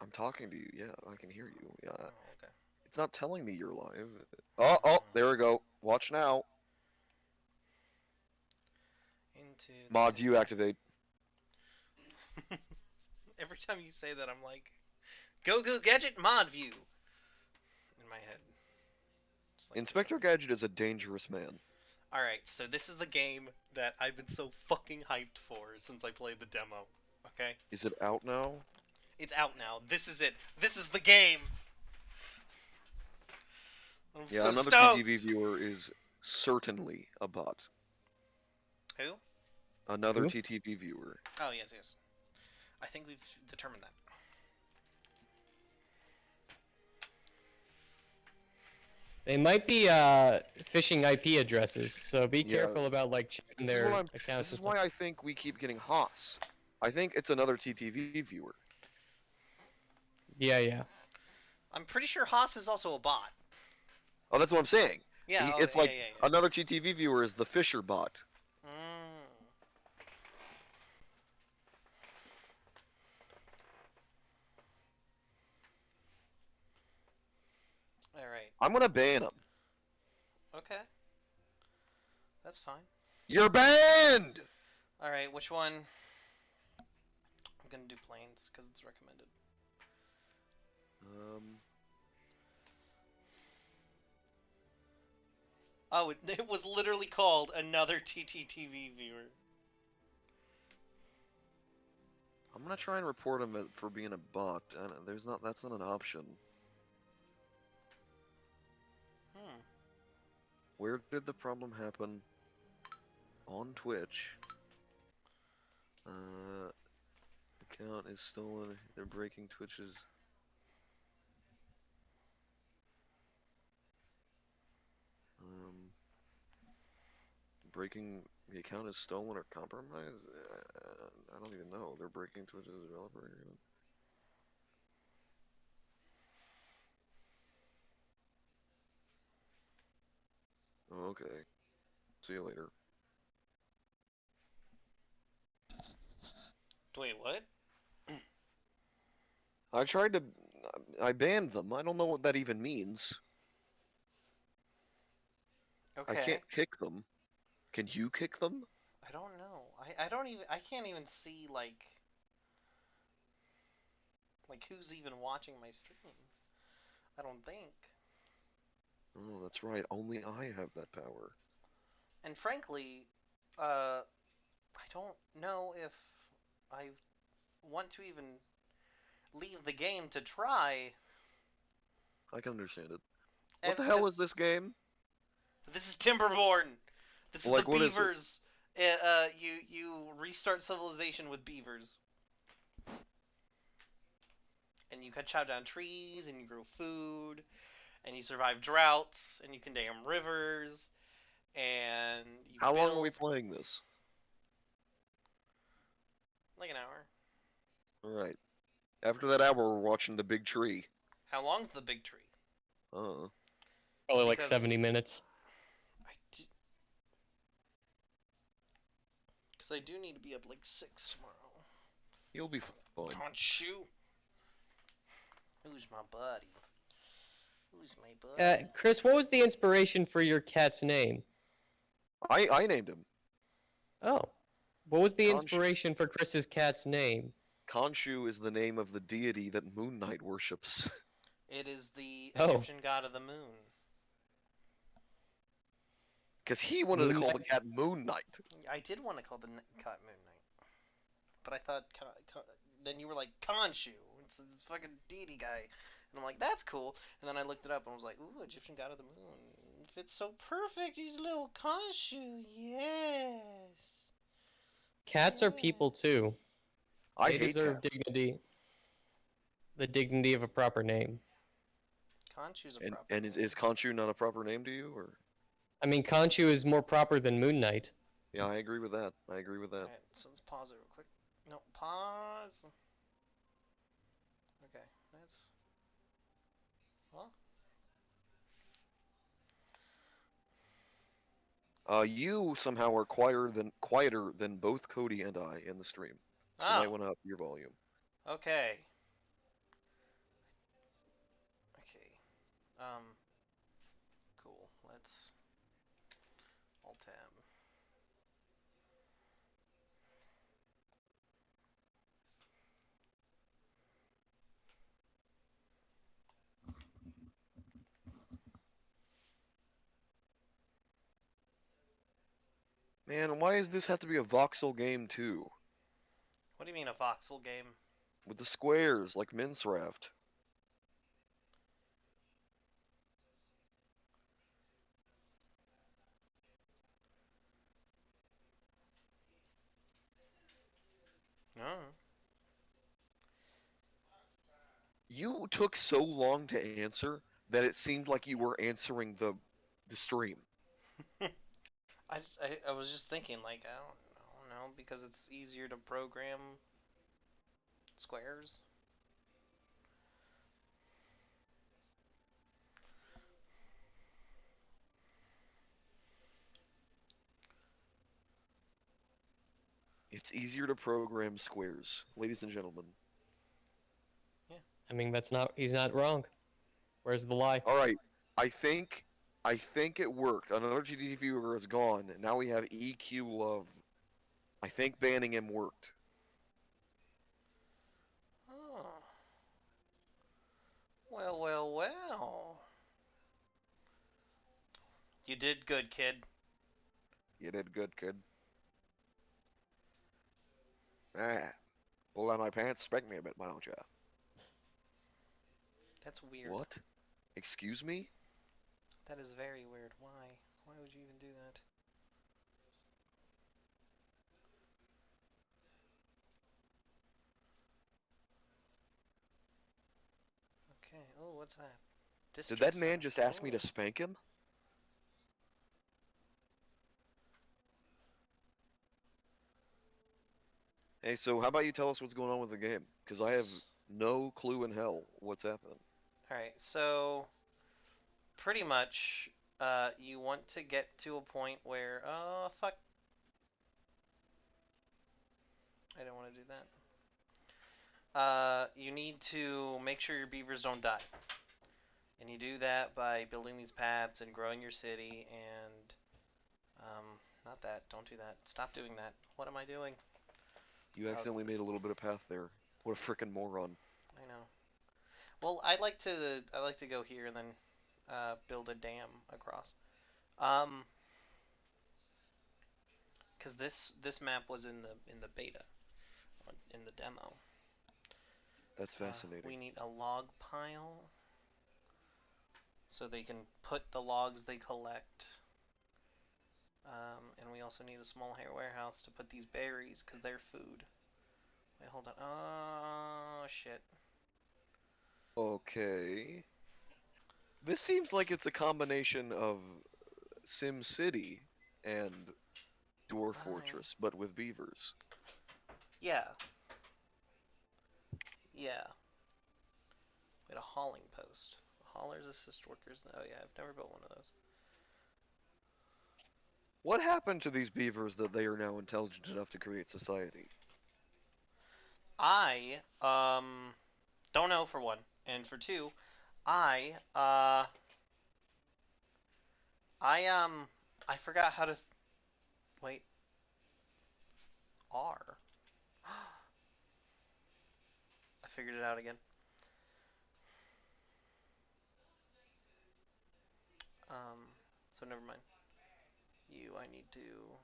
I'm talking to you. Yeah, I can hear you. Yeah. Oh, okay. It's not telling me you're live. Oh, there we go. Watch now. Into the Mod view Timber. activate. Every time you say that, I'm like, go go gadget mod view in my head. Just like for some Inspector reason. Gadget is a dangerous man. All right, so this is the game that I've been so fucking hyped for since I played the demo. Okay, Is it out now? it's out now. This is it. This is the game. I'm Yeah, so another TTV stoked. viewer is certainly a bot. Who? Another Who? TTV viewer. Oh yes, yes. I think we've determined that. They might be phishing IP addresses, so be Yeah, careful about like checking this is what their I'm. This accounts is and stuff. why I think we keep getting Haas. I think it's another TTV viewer. Yeah, yeah. I'm pretty sure Haas is also a bot. Oh, that's what I'm saying. Yeah. Oh It's yeah, like yeah, another TTV viewer is the Fisher bot. yeah. Mm. All right. I'm gonna ban him. Okay. That's fine. You're banned. All right. Which one? I'm gonna do planes because it's recommended. Um, Oh, it was literally called another TTTV viewer. I'm gonna try and report him for being a bot. There's not. That's not an option. Hmm. Where did the problem happen? On Twitch. Uh, account is stolen. They're breaking Twitch's. Um, breaking the account is stolen or compromised. I don't even know. They're breaking Twitch's developer agreement. Oh, okay. See you later. Wait, what? I tried to. I banned them. I don't know what that even means. I Okay. can't kick them. Can you kick them? I don't know. I don't even. I can't even see like who's even watching my stream. I don't think. Oh, that's right. Only I have that power. And frankly, I don't know if I want to even leave the game to try, I can understand it. What and the hell is because this game? this is Timberborn. This is the Like, what is it? beavers. You restart civilization with beavers, and you cut chop down trees, and you grow food, and you survive droughts, and you can dam rivers, and you How long are we build playing this? like an hour. Alright. After that hour, we're watching the big tree. How long's the big tree? Uh, Probably like Because 70 minutes. I do need to be up like 6 tomorrow. he'll be fine. Can't shoot. Who's my buddy? Who's my buddy? Chris, what was the inspiration for your cat's name? I named him. Oh. What was the Khonshu. inspiration for Chris's cat's name? Khonshu is the name of the deity that Moon Knight worships. It is the Oh. Egyptian god of the moon. Because he wanted to Moon call the Knight? cat Moon Knight. I did want to call the cat Moon Knight, but I thought then you were like Khonshu. It's this fucking deity guy, and I'm like, that's cool. And then I looked it up and was like, ooh, Egyptian god of the moon. Fits so perfect. He's little Khonshu. Yes. Cats are people Yes. too. I They hate deserve cats. dignity. The dignity of a proper name. Khonshu's a And proper and name. is Khonshu not a proper name to you, or? I mean, Khonshu is more proper than Moon Knight. Yeah, I agree with that. I agree with that. Alright, so let's pause it real quick. No, pause. Okay, that's. Well, You somehow are quieter than both Cody and I in the stream. So you might oh, want to up your volume. okay. Cool. Let's alt tab. Man, why does this have to be a voxel game too? What do you mean a voxel game? With the squares, like Minecraft. No. You took so long to answer that it seemed like you were answering the stream. I was just thinking like I don't know because it's easier to program squares. It's easier to program squares, ladies and gentlemen. Yeah. I mean, he's not wrong. Where's the lie? All right, I think I think it worked. Another GD viewer is gone. Now we have EQ Love. I think banning him worked. Oh. Well, well, well. You did good, kid. You did good, kid. Ah, pull down my pants, spank me a bit, why don't you? That's weird. What? Excuse me? That is very weird. Why? Why would you even do that? Okay. Oh, what's that? Did that District man center. just ask me to Oh. spank him? Hey, so how about you tell us what's going on with the game? Because I have no clue in hell what's happening. All right. So pretty much, you want to get to a point where, oh fuck, I don't want to do that. You need to make sure your beavers don't die. And you do that by building these paths and growing your city and not that. Don't do that. Stop doing that. What am I doing? You accidentally made a little bit of path there. What a frickin' moron. I know. Well, I like to go here and then build a dam across. Um, because this map was in the beta, in the demo. That's We fascinating. need a log pile so they can put the logs they collect. And we also need a small warehouse to put these berries because they're food. Wait, hold on. Oh shit. Okay. This seems like it's a combination of Sim City and Dwarf I Fortress, but with beavers. Yeah, yeah. We had a hauling post. Haulers assist workers. Oh yeah, I've never built one of those. What happened to these beavers that they are now intelligent enough to create society? I don't know for one, and for two, I I I forgot how to wait. R. I figured it out again. So never mind. I need to.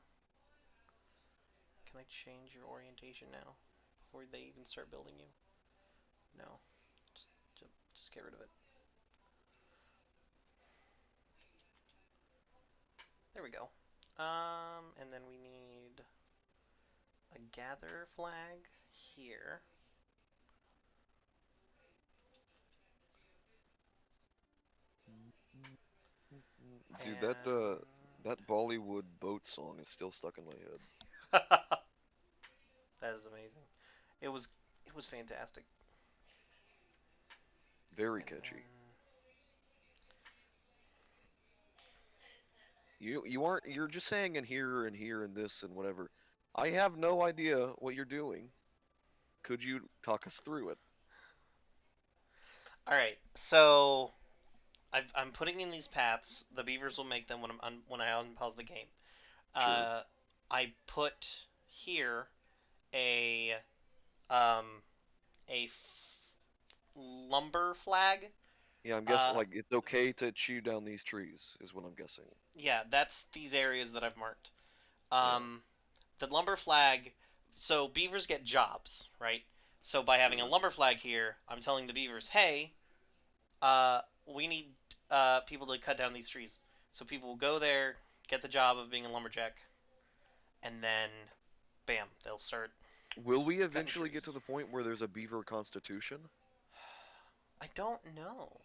Can I change your orientation now before they even start building you? No. Just, just get rid of it. There we go. And then we need a gather flag here. Dude, And that Bollywood boat song is still stuck in my head. that is amazing. It was it was fantastic. Very And catchy. then You aren't you're just saying in here and here and this and whatever. I have no idea what you're doing. Could you talk us through it? all right. So I'm putting in these paths. The beavers will make them when I unpause the game. Sure. I put here a um a lumber flag. Yeah, I'm guessing Uh, like it's okay to chew down these trees, is what I'm guessing. yeah, that's these areas that I've marked. Yeah, Um, the lumber flag. So beavers get jobs, right? So by having a sure. lumber flag here, I'm telling the beavers, hey, we need people to cut down these trees. So people will go there, get the job of being a lumberjack, and then, bam, they'll start Will we cutting eventually get to trees. the point where there's a beaver constitution? I don't know.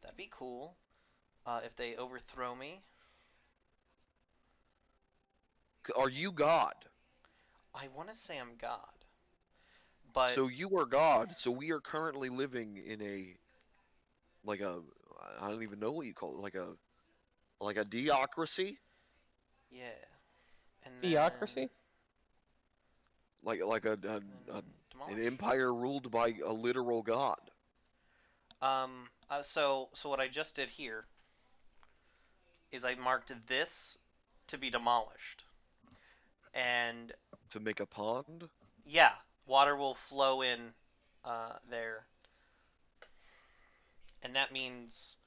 That'd be cool. If they overthrow me, Are you God? I want to say I'm God, but So you are God. So we are currently living in a like a I don't even know what you call it, like a deocracy, yeah. And Theocracy? like then an demolish. empire ruled by a literal god So what I just did here is I marked this to be demolished, and to make a pond. yeah, water will flow in there, and that means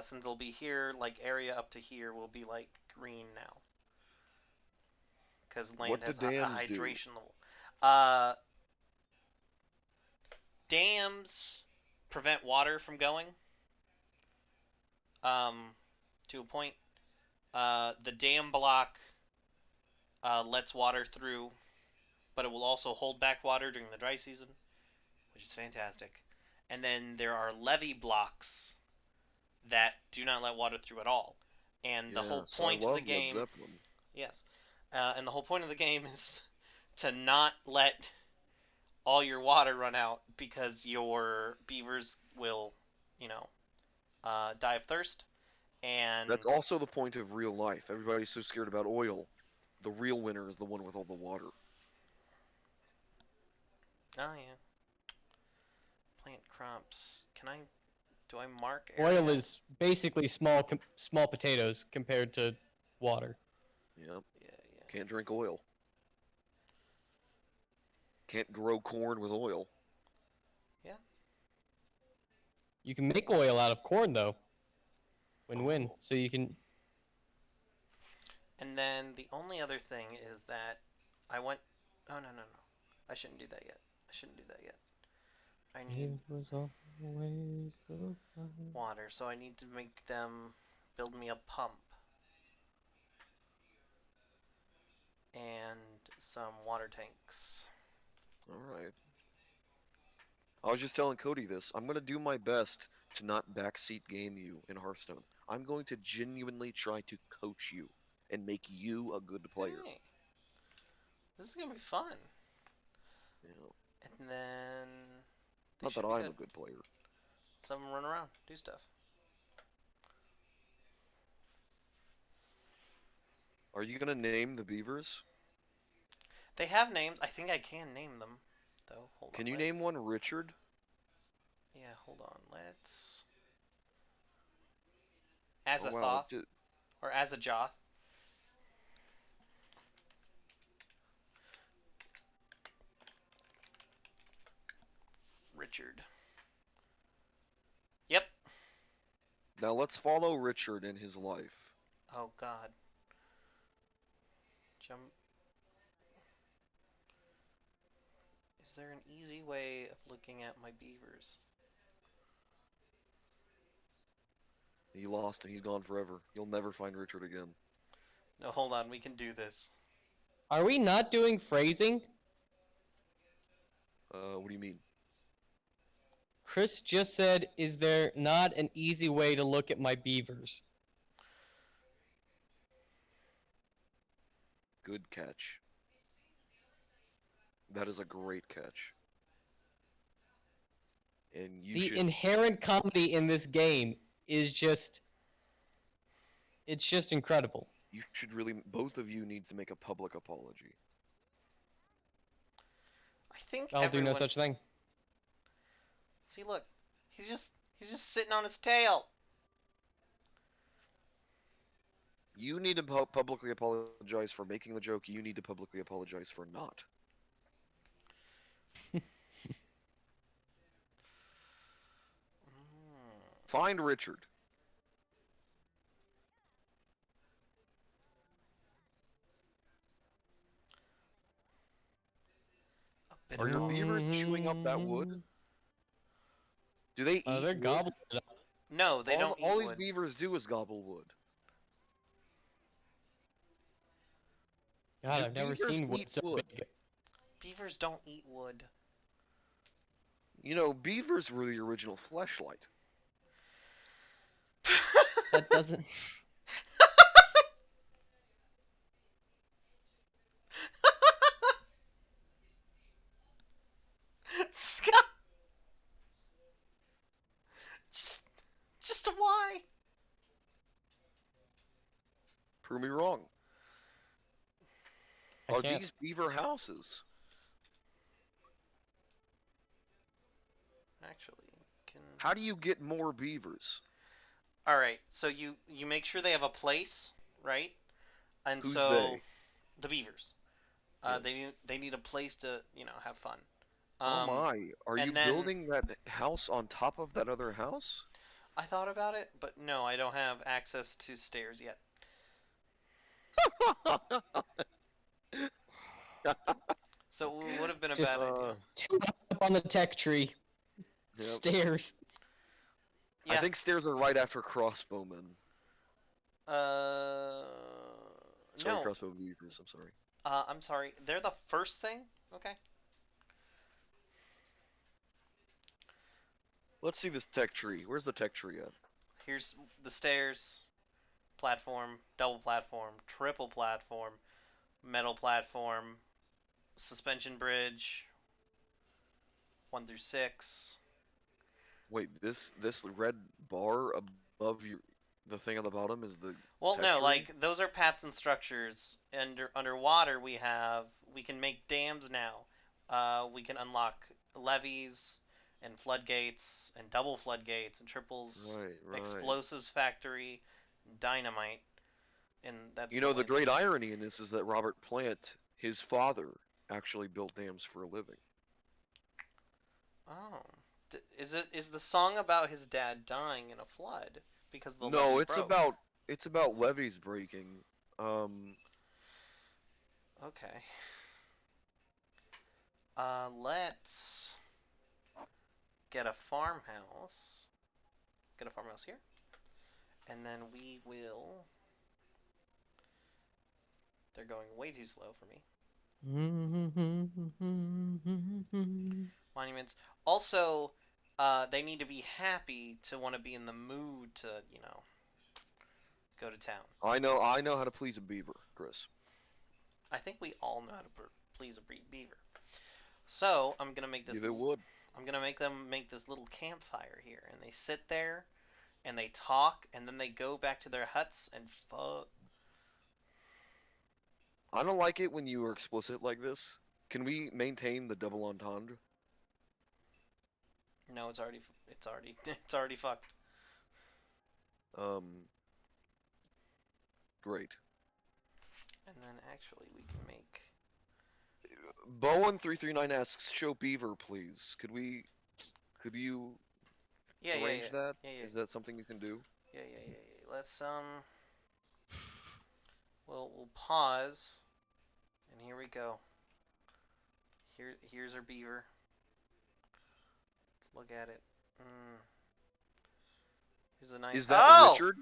since it'll be here, like area up to here will be like green now, because land What do has a dams do? hydration level. Uh, Dams prevent water from going um, to a point. The dam block lets water through, but it will also hold back water during the dry season, which is fantastic. And then there are levee blocks that do not let water through at all. And the whole Yes, I point of the love Led game, Zeppelin. yes, and the whole point of the game is to not let all your water run out because your beavers will, you know, die of thirst. And That's also the point of real life. Everybody's so scared about oil. The real winner is the one with all the water. oh yeah, plant crops. Can I? Do I mark Oil area? is basically small potatoes compared to water. Yeah, Yeah, yeah, can't drink oil. Can't grow corn with oil. yeah. You can make oil out of corn though. Win-win. Oh. So you can. And then the only other thing is that I went. Oh no no no! I shouldn't do that yet. I shouldn't do that yet. I need It was always the fun. water, so I need to make them build me a pump and some water tanks. All right. I was just telling Cody this. I'm gonna do my best to not backseat game you in Hearthstone. I'm going to genuinely try to coach you and make you a good player. Hey, this is gonna be fun. You know, And then they not that should be I'm good. a good player. Some run around, do stuff. Are you gonna name the beavers? They have names. I think I can name them, though. Hold on. Can you name Let's. one Richard? Yeah, hold on. Let's. Oh wow, Azathoth or Azajoth. Richard. Yep. now let's follow Richard in his life. Oh God. Jump. Is there an easy way of looking at my beavers? He lost and he's gone forever. You'll never find Richard again. No, hold on. We can do this. Are we not doing phrasing? What do you mean? Chris just said, "Is there not an easy way to look at my beavers?" Good catch. That is a great catch. And The inherent comedy in this game is it's just incredible. you should really both of you need to make a public apology. I think I'll do no everyone. such thing. See, look. He's just sitting on his tail. You need to publicly apologize for making the joke. You need to publicly apologize for not. Mm. Find Richard. A bit Are of your both. beavers chewing up that wood? Do they eat They're wood? gobbling it up. No, they All don't eat all these wood. beavers do is gobble wood. God, Do I've never beavers seen wood eat so wood? big. Beavers don't eat wood. You know, beavers were the original fleshlight. That doesn't. Scott, just, just why? Prove me wrong. I Are can't. these beaver houses? Actually, can. How do you get more beavers? All right, so you make sure they have a place, right? And Who's so they? the beavers, Yes. they need a place to have fun. Oh Um, my, are you and then building that house on top of that other house? I thought about it, but no, I don't have access to stairs yet. So it would have been a bad Just idea. uh, two up on the tech tree. yep. Stairs. I Yeah. think stairs are right after crossbowmen. Uh, Sorry, no. crossbow beavers, I'm sorry. I'm sorry. They're the first thing. Okay. Let's see this tech tree. Where's the tech tree at? Here's the stairs, platform, double platform, triple platform, metal platform, suspension bridge, 1 through 6. Wait, this red bar above you, the thing on the bottom is the Well, tech no, tree? like those are paths and structures. Underwater, we can make dams now. We can unlock levees and floodgates and double floodgates and triples, Right, right. explosives factory, dynamite, and that's You the know, the way. great irony in this is that Robert Plant, his father, actually built dams for a living. Oh, is the song about his dad dying in a flood because the No, levee broke? it's about levees breaking. Um, Okay. Let's get a farmhouse. Get a farmhouse here, and then we will. They're going way too slow for me. Monuments. Also, they need to be happy to want to be in the mood to, go to town. I know how to please a beaver, Chris. I think we all know how to please a beaver. So I'm gonna make this. Give it wood. I'm gonna make them make this little campfire here, and they sit there and they talk, and then they go back to their huts and fuck. I don't like it when you are explicit like this. Can we maintain the double entendre? No, it's already fucked. Um, great. And then actually we can make. Bowen339 asks, "Show beaver, please." Could you Yeah, yeah, arrange yeah, that? yeah, yeah, Is that something you can do? yeah, yeah, yeah, yeah. Let's we'll pause, and here we go. Here's our beaver. Let's look at it. Mm, here's a nice. Is that Oh, Richard?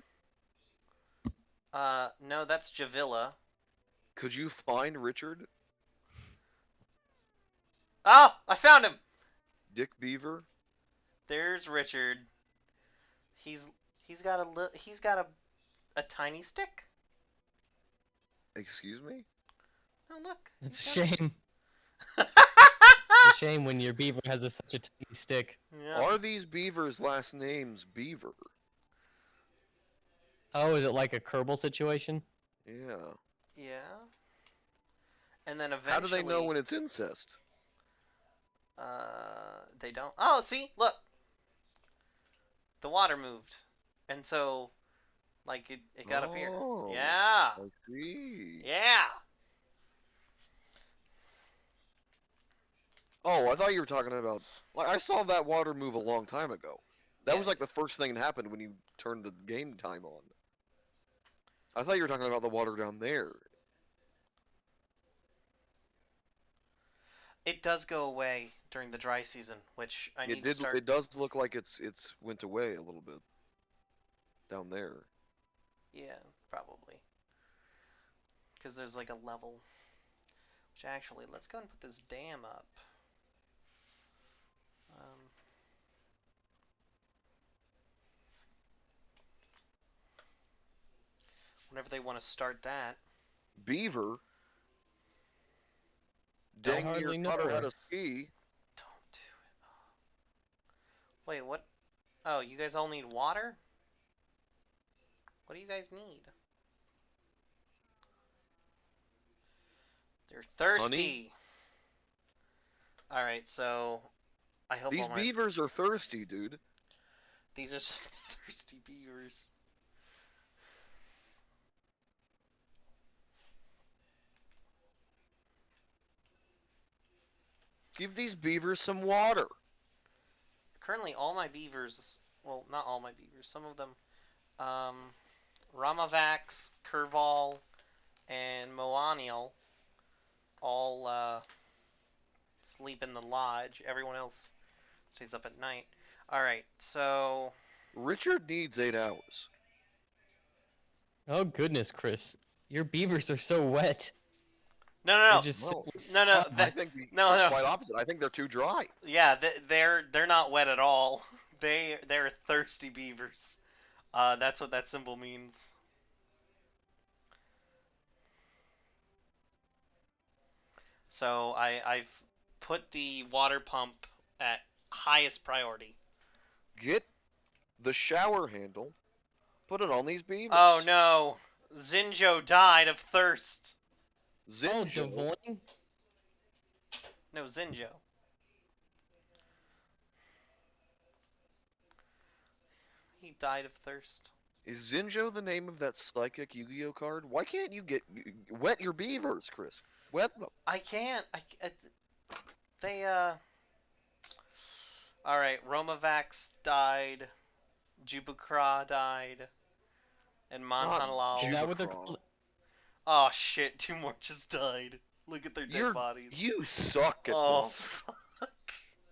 no, that's Javilla. Could you find Richard? Oh, I found him. Dick Beaver? There's Richard. He's he's got a tiny stick. Excuse me? Oh look, It's he's a got shame. a. It's a shame when your beaver has such a tiny stick. Yeah. Are these beavers' last names Beaver? Oh, is it like a Kerbal situation? Yeah. Yeah. And then How do they know eventually, when it's incest? they don't. Oh, see, look, the water moved, and so Like it got up here. Oh, Yeah. I see. Yeah. Oh, I thought you were talking about. Like, I saw that water move a long time ago. That Yeah. was like the first thing that happened when you turned the game time on. I thought you were talking about the water down there. It does go away during the dry season, which I It need to did. start. It does look like it's went away a little bit down there. Yeah, probably. Because there's like a level. Which actually, let's go and put this dam up. Um, whenever they want to start that. Beaver, I dang near hardly know taught her how her. to ski. Don't do it. Wait, what? Oh, you guys all need water? What do you guys need? They're Honey, thirsty. Alright, so I hope these all my. beavers are thirsty, dude. These are some thirsty beavers. Give these beavers some water. Currently, all my beavers. Well, not all my beavers. Some of them. Um, Ramavax, Curval, and Moaniel all sleep in the lodge. Everyone else stays up at night. Alright, so. Richard needs 8 hours. Oh goodness, Chris, your beavers are so wet. No, They're no, just Well, simply no. No, no, I sopping. think no, the no. quite opposite. I think they're too dry. Yeah, they're not wet at all. They're thirsty beavers. That's what that symbol means. So I've put the water pump at highest priority. Get the shower handle. Put it on these Oh beavers. no, Zinjo died of thirst. Oh, Zinjo. Devoyne? No, Zinjo. He died of thirst. Is Zinjo the name of that psychic Yu-Gi-Oh card? Why can't you get wet your beavers, Chris? Wet them. I can't. They All right, Romavax died. Jubukra died, and Not Is Montanalal. that what they're Jubicraw. called? Oh shit, two more just died. Look at their dead bodies. You suck at Oh this. fuck.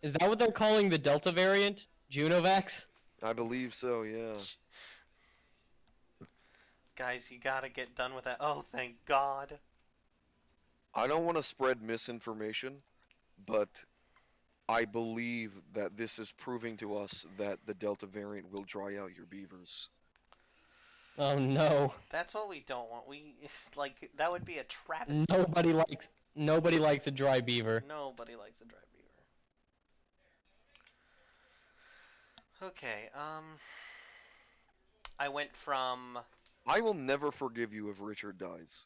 Is that what they're calling the Delta variant? Junovax? I believe so, yeah. Guys, you gotta get done with that. Oh, thank God. I don't want to spread misinformation, but I believe that this is proving to us that the Delta variant will dry out your beavers. Oh no. That's what we don't want. We like that would be a travesty. Nobody likes a dry beaver. Nobody likes a dry beaver. Okay, I went from I will never forgive you if Richard dies.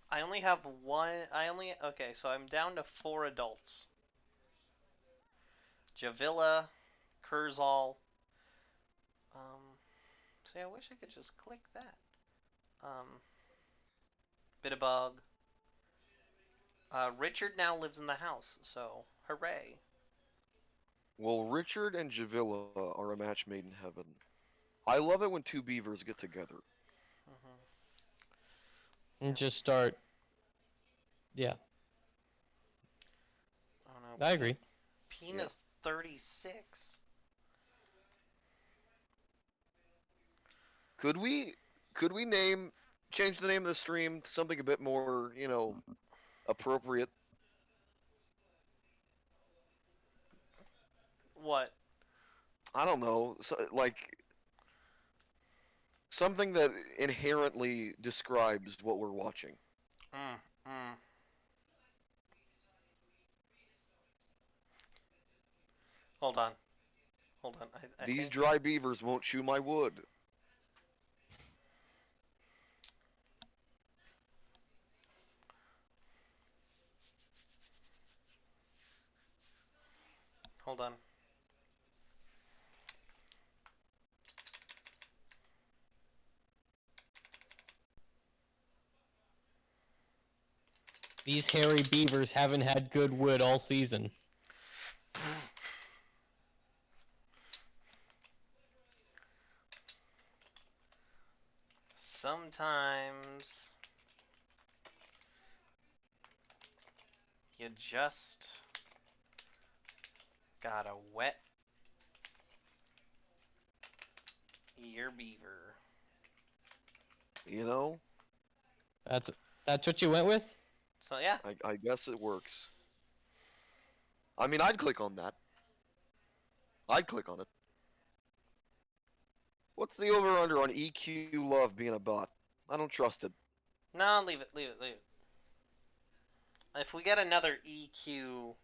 I only have one. Okay, so I'm down to 4 adults. Javilla, Kurzal. See, I wish I could just click that. Um, Bitterbug. Richard now lives in the house, so hooray. Well, Richard and Javilla are a match made in heaven. I love it when two beavers get together. Hmm. And just start. Yeah, I don't know. I agree. Yeah. Pena's 36. Could we could we name change the name of the stream to something a bit more, appropriate? What? I don't know, like something that inherently describes what we're watching. Mm, mm. Hold on. Hold on. I These think. dry beavers won't chew my wood. Hold on. These hairy beavers haven't had good wood all season. Sometimes you just gotta wet your beaver. You know, That's what you went with? So yeah, I guess it works. I mean, I'd click on that. I'd click on it. What's the over/under on EQ Love being a bot? I don't trust it. no, leave it, leave it, leave it. If we get another EQ,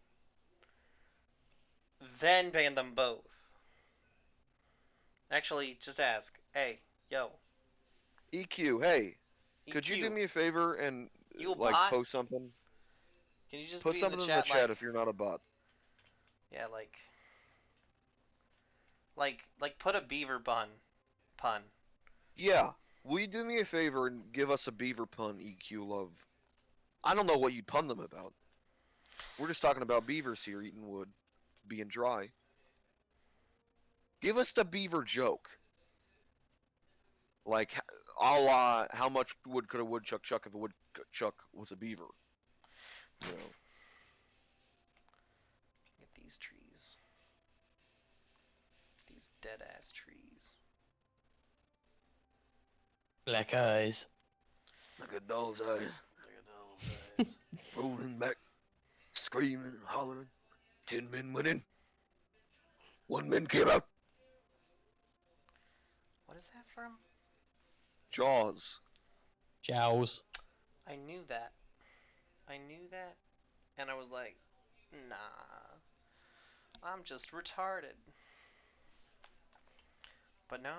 then ban them both. Actually, just ask. Hey, yo, EQ, hey, could you do EQ, me a favor and you a like bot? post something? Can you just Put be in the something in the chat chat like, if you're not a bot. yeah, like put a beaver pun. Yeah, will you do me a favor and give us a beaver pun, EQ Love? I don't know what you'd pun them about. We're just talking about beavers here eating wood, being dry. Give us the beaver joke. Like, a la, how much wood could a woodchuck chuck if a woodchuck was a beaver? You know. Get these trees. These dead ass trees. Black eyes. Like a doll's eyes, Look at those eyes. rolling back, screaming, hollering. 10 men went in. 1 man came out. What is that from? Jaws. Jows. I knew that. I knew that, and I was like, nah, I'm just retarded. But no.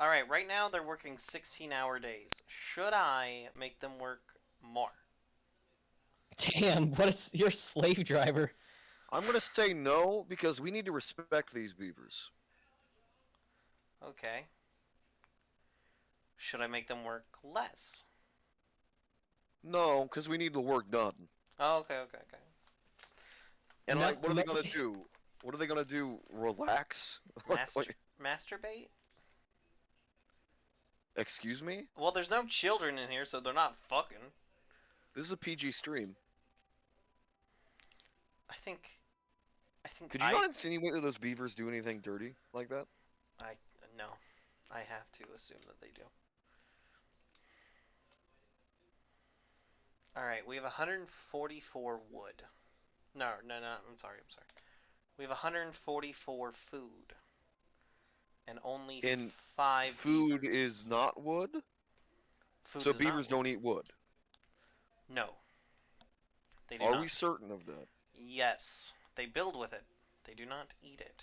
Alright, right now they're working 16-hour days. Should I make them work more? Damn, what is your slave driver? I'm gonna say no because we need to respect these beavers. Okay. Should I make them work less? No, because we need the work done. Oh, okay, okay, okay. And No, like, what are no. they gonna do? What are they gonna do? Relax? Masturbate? Excuse me? Well, there's no children in here, so they're not fucking. This is a PG stream. I think. I think Could you not insinuate that those beavers do anything dirty like that? I no. I have to assume that they do. All right, we have 144 wood. No, no, no. I'm sorry. I'm sorry. We have 144 food, and only And 5 food beavers. is not wood? Food So is not beavers wood. don't eat wood. No, they do Are not. we certain of that? Yes, they build with it. They do not eat it.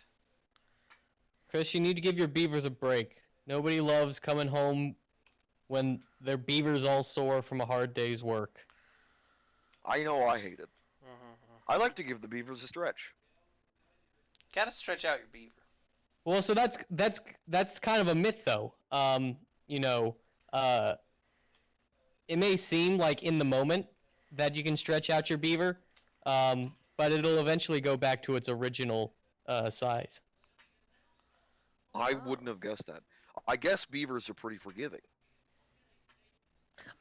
Chris, you need to give your beavers a break. Nobody loves coming home when their beaver's all sore from a hard day's work. I know I hate it. I Mm-hmm. like to give the beavers a stretch. Gotta stretch out your beaver. Well, so that's kind of a myth, though. You know, uh, it may seem like in the moment that you can stretch out your beaver, but it'll eventually go back to its original size. I Oh. wouldn't have guessed that. I guess beavers are pretty forgiving.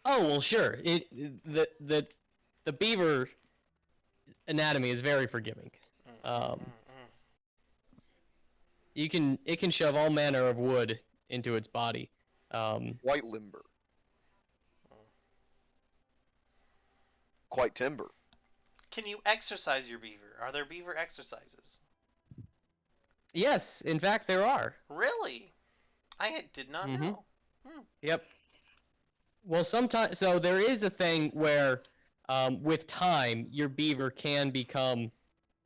Oh well, sure. The beaver anatomy is very forgiving. Um, it can shove all manner of wood into its body. Quite limber. Quite timber. Can you exercise your beaver? Are there beaver exercises? Yes, in fact, there are. Really? I did not know. Yep. Well, sometimes so there is a thing where, with time, your beaver can become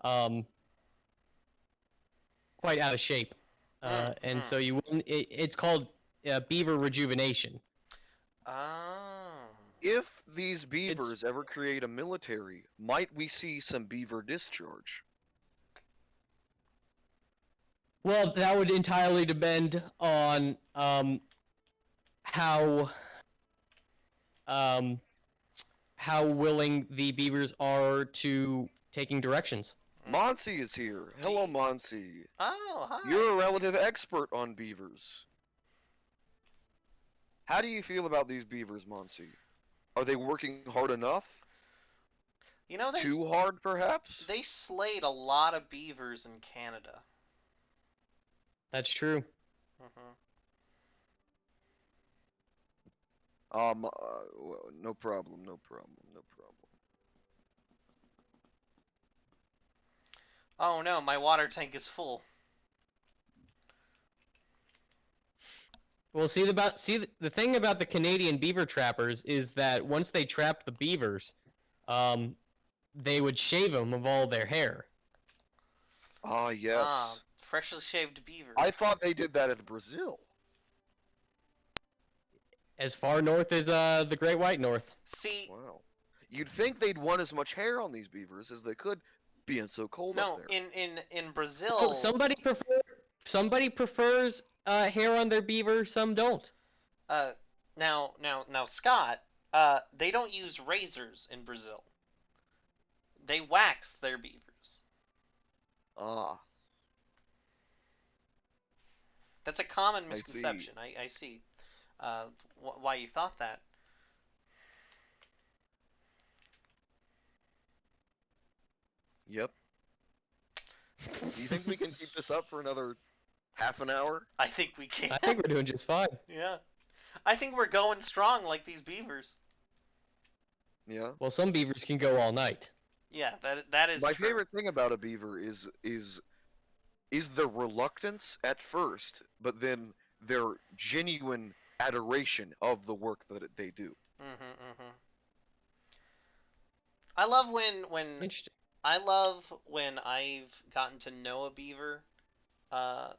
quite out of shape, and so it's called beaver rejuvenation. Oh. If these beavers ever create a military, might we see some beaver discharge? Well, that would entirely depend on how how willing the beavers are to taking directions. Monsi is here. Do Hello, you- Monsi. Oh, hi. You're a relative expert on beavers. How do you feel about these beavers, Monsi? Are they working hard enough? You know Too hard, perhaps? they slayed a lot of beavers in Canada. That's true. Hmm. No problem, no problem, no problem. Oh no, my water tank is full. Well, the thing about the Canadian beaver trappers is that once they trapped the beavers, um, they would shave them of all their hair. Ah, Ah, yes. freshly shaved beaver. I thought they did that in Brazil. As far north as the Great White North. See, Wow. You'd think they'd want as much hair on these beavers as they could, being so cold up no, there. in Well, Brazil, somebody prefers hair on their beaver, some don't. uh, now, Scott, they don't use razors in Brazil. They wax their beavers. Ah, That's a common I see. misconception. I see. Why you thought that? Yep. Do you think we can keep this up for another half an hour? I think we can. I think we're doing just fine. Yeah. I think we're going strong like these beavers. Yeah. Well, some beavers can go all night. Yeah, that is My true. favorite thing about a beaver is the reluctance at first, but then their genuine adoration of the work that they do. Mhm. I love when Interesting. I love when I've gotten to know a beaver uh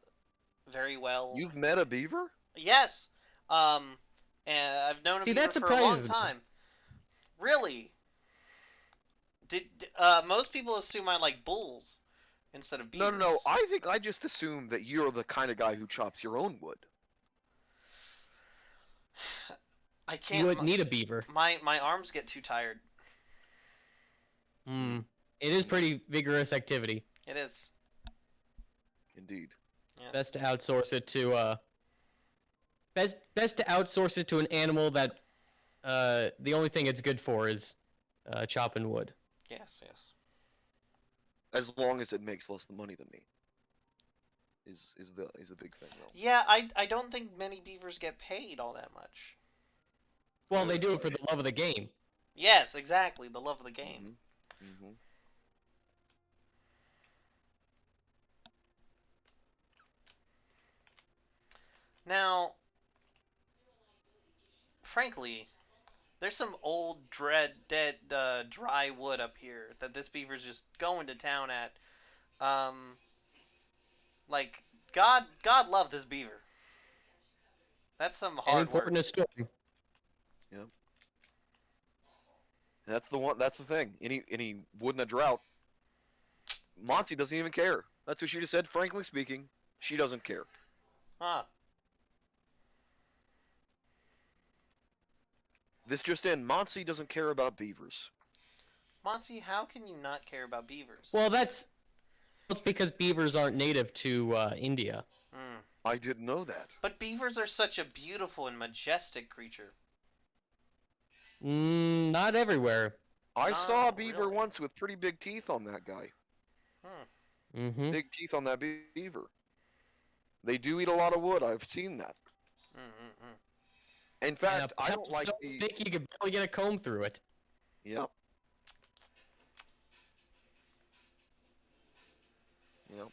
very well. You've met a beaver? Yes. Um and I've known a See, beaver that for a long surprises me. time. Really? Did most people assume I like bulls instead of beavers? No. I think I just assume that you're the kind of guy who chops your own wood. I You can't. would need a beaver. My arms get too tired. Hmm. It is pretty vigorous activity. It is. Indeed. Yes. Best to outsource it to best to outsource it to an animal that the only thing it's good for is chopping wood. Yes. As long as it makes less money than me. Is a big thing though. Yeah, I don't think many beavers get paid all that much. Well, they do it for the love of the game. Yes, exactly. The love of the game. Mm-hmm. Now, frankly, there's some old, dead, dry wood up here that this beaver's just going to town at. Um, like God love this beaver. That's some And hard work. important to storm. Yep. That's the one. That's the thing. Any wood in a drought. Monty doesn't even care. That's what she just said. Frankly speaking, she doesn't care. Huh. This just in. Monty doesn't care about beavers. Monty, how can you not care about beavers? Well, it's because beavers aren't native to India. Mm. I didn't know that. But beavers are such a beautiful and majestic creature. Not everywhere. I saw a beaver really? once with pretty big teeth on that guy. Hmm. Mm-hmm. Big teeth on that beaver. They do eat a lot of wood. I've seen that. Mm-mm-mm. In And fact, a I pelt don't like so the. thick you could barely get a comb through it. Yep. Yep.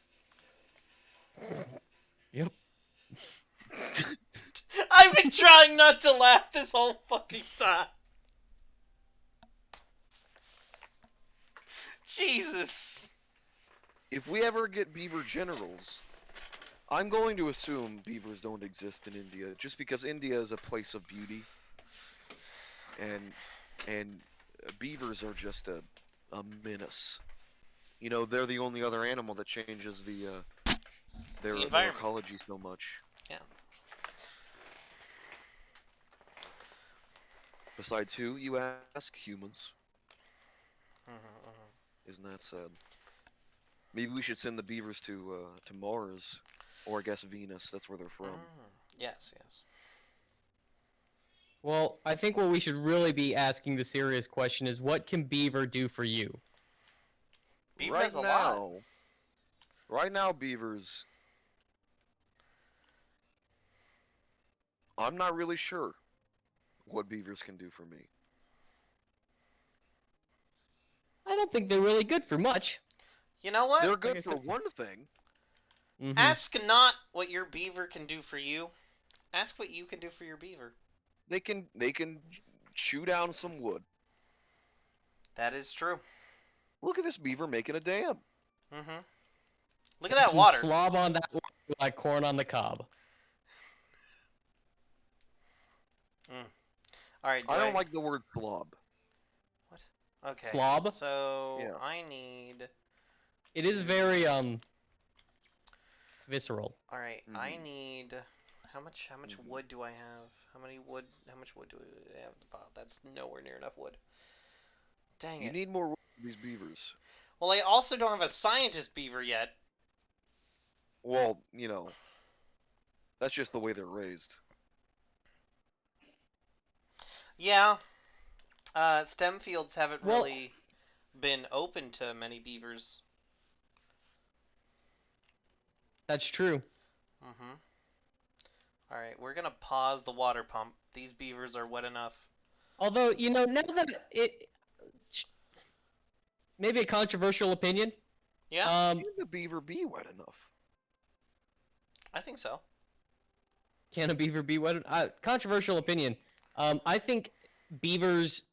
Yep. I've been trying not to laugh this whole fucking time. Jesus. If we ever get beaver generals, I'm going to assume beavers don't exist in India, just because India is a place of beauty, and beavers are just a menace. You know, they're the only other animal that changes their environment. ecology so much. Yeah. Besides who, you ask? Humans. Mm-hmm. Isn't that sad? Maybe we should send the beavers to Mars, or I guess Venus. That's where they're from. Yes, yes. Well, I think what we should really be asking the serious question is, what can beaver do for you? Beaver Right does a lot. now, right now, beavers. I'm not really sure what beavers can do for me. I don't think they're really good for much. You know what? They're Like good I for said. one thing. Mm-hmm. Ask not what your beaver can do for you. Ask what you can do for your beaver. They can chew down some wood. That is true. Look at this beaver making a dam. Mm-hmm. Look at They that can water. slob on that like corn on the cob. All right, do I don't I? like the word slob. What? Okay, Slob. so Yeah. I need It is to. very visceral. All right, I Mhm. need. How much Mhm. wood do I have? How much wood do I have to pile? That's nowhere near enough wood. Dang You it. need more wood for these beavers. Well, I also don't have a scientist beaver yet. Well, that's just the way they're raised. Yeah, STEM fields haven't Well, really been open to many beavers. that's true. Mm-hmm. All right, we're gonna pause the water pump. These beavers are wet enough. Although, now that maybe a controversial opinion. Yeah, Um, Can the beaver be wet enough? I think so. can a beaver be wet? Controversial opinion. I think beavers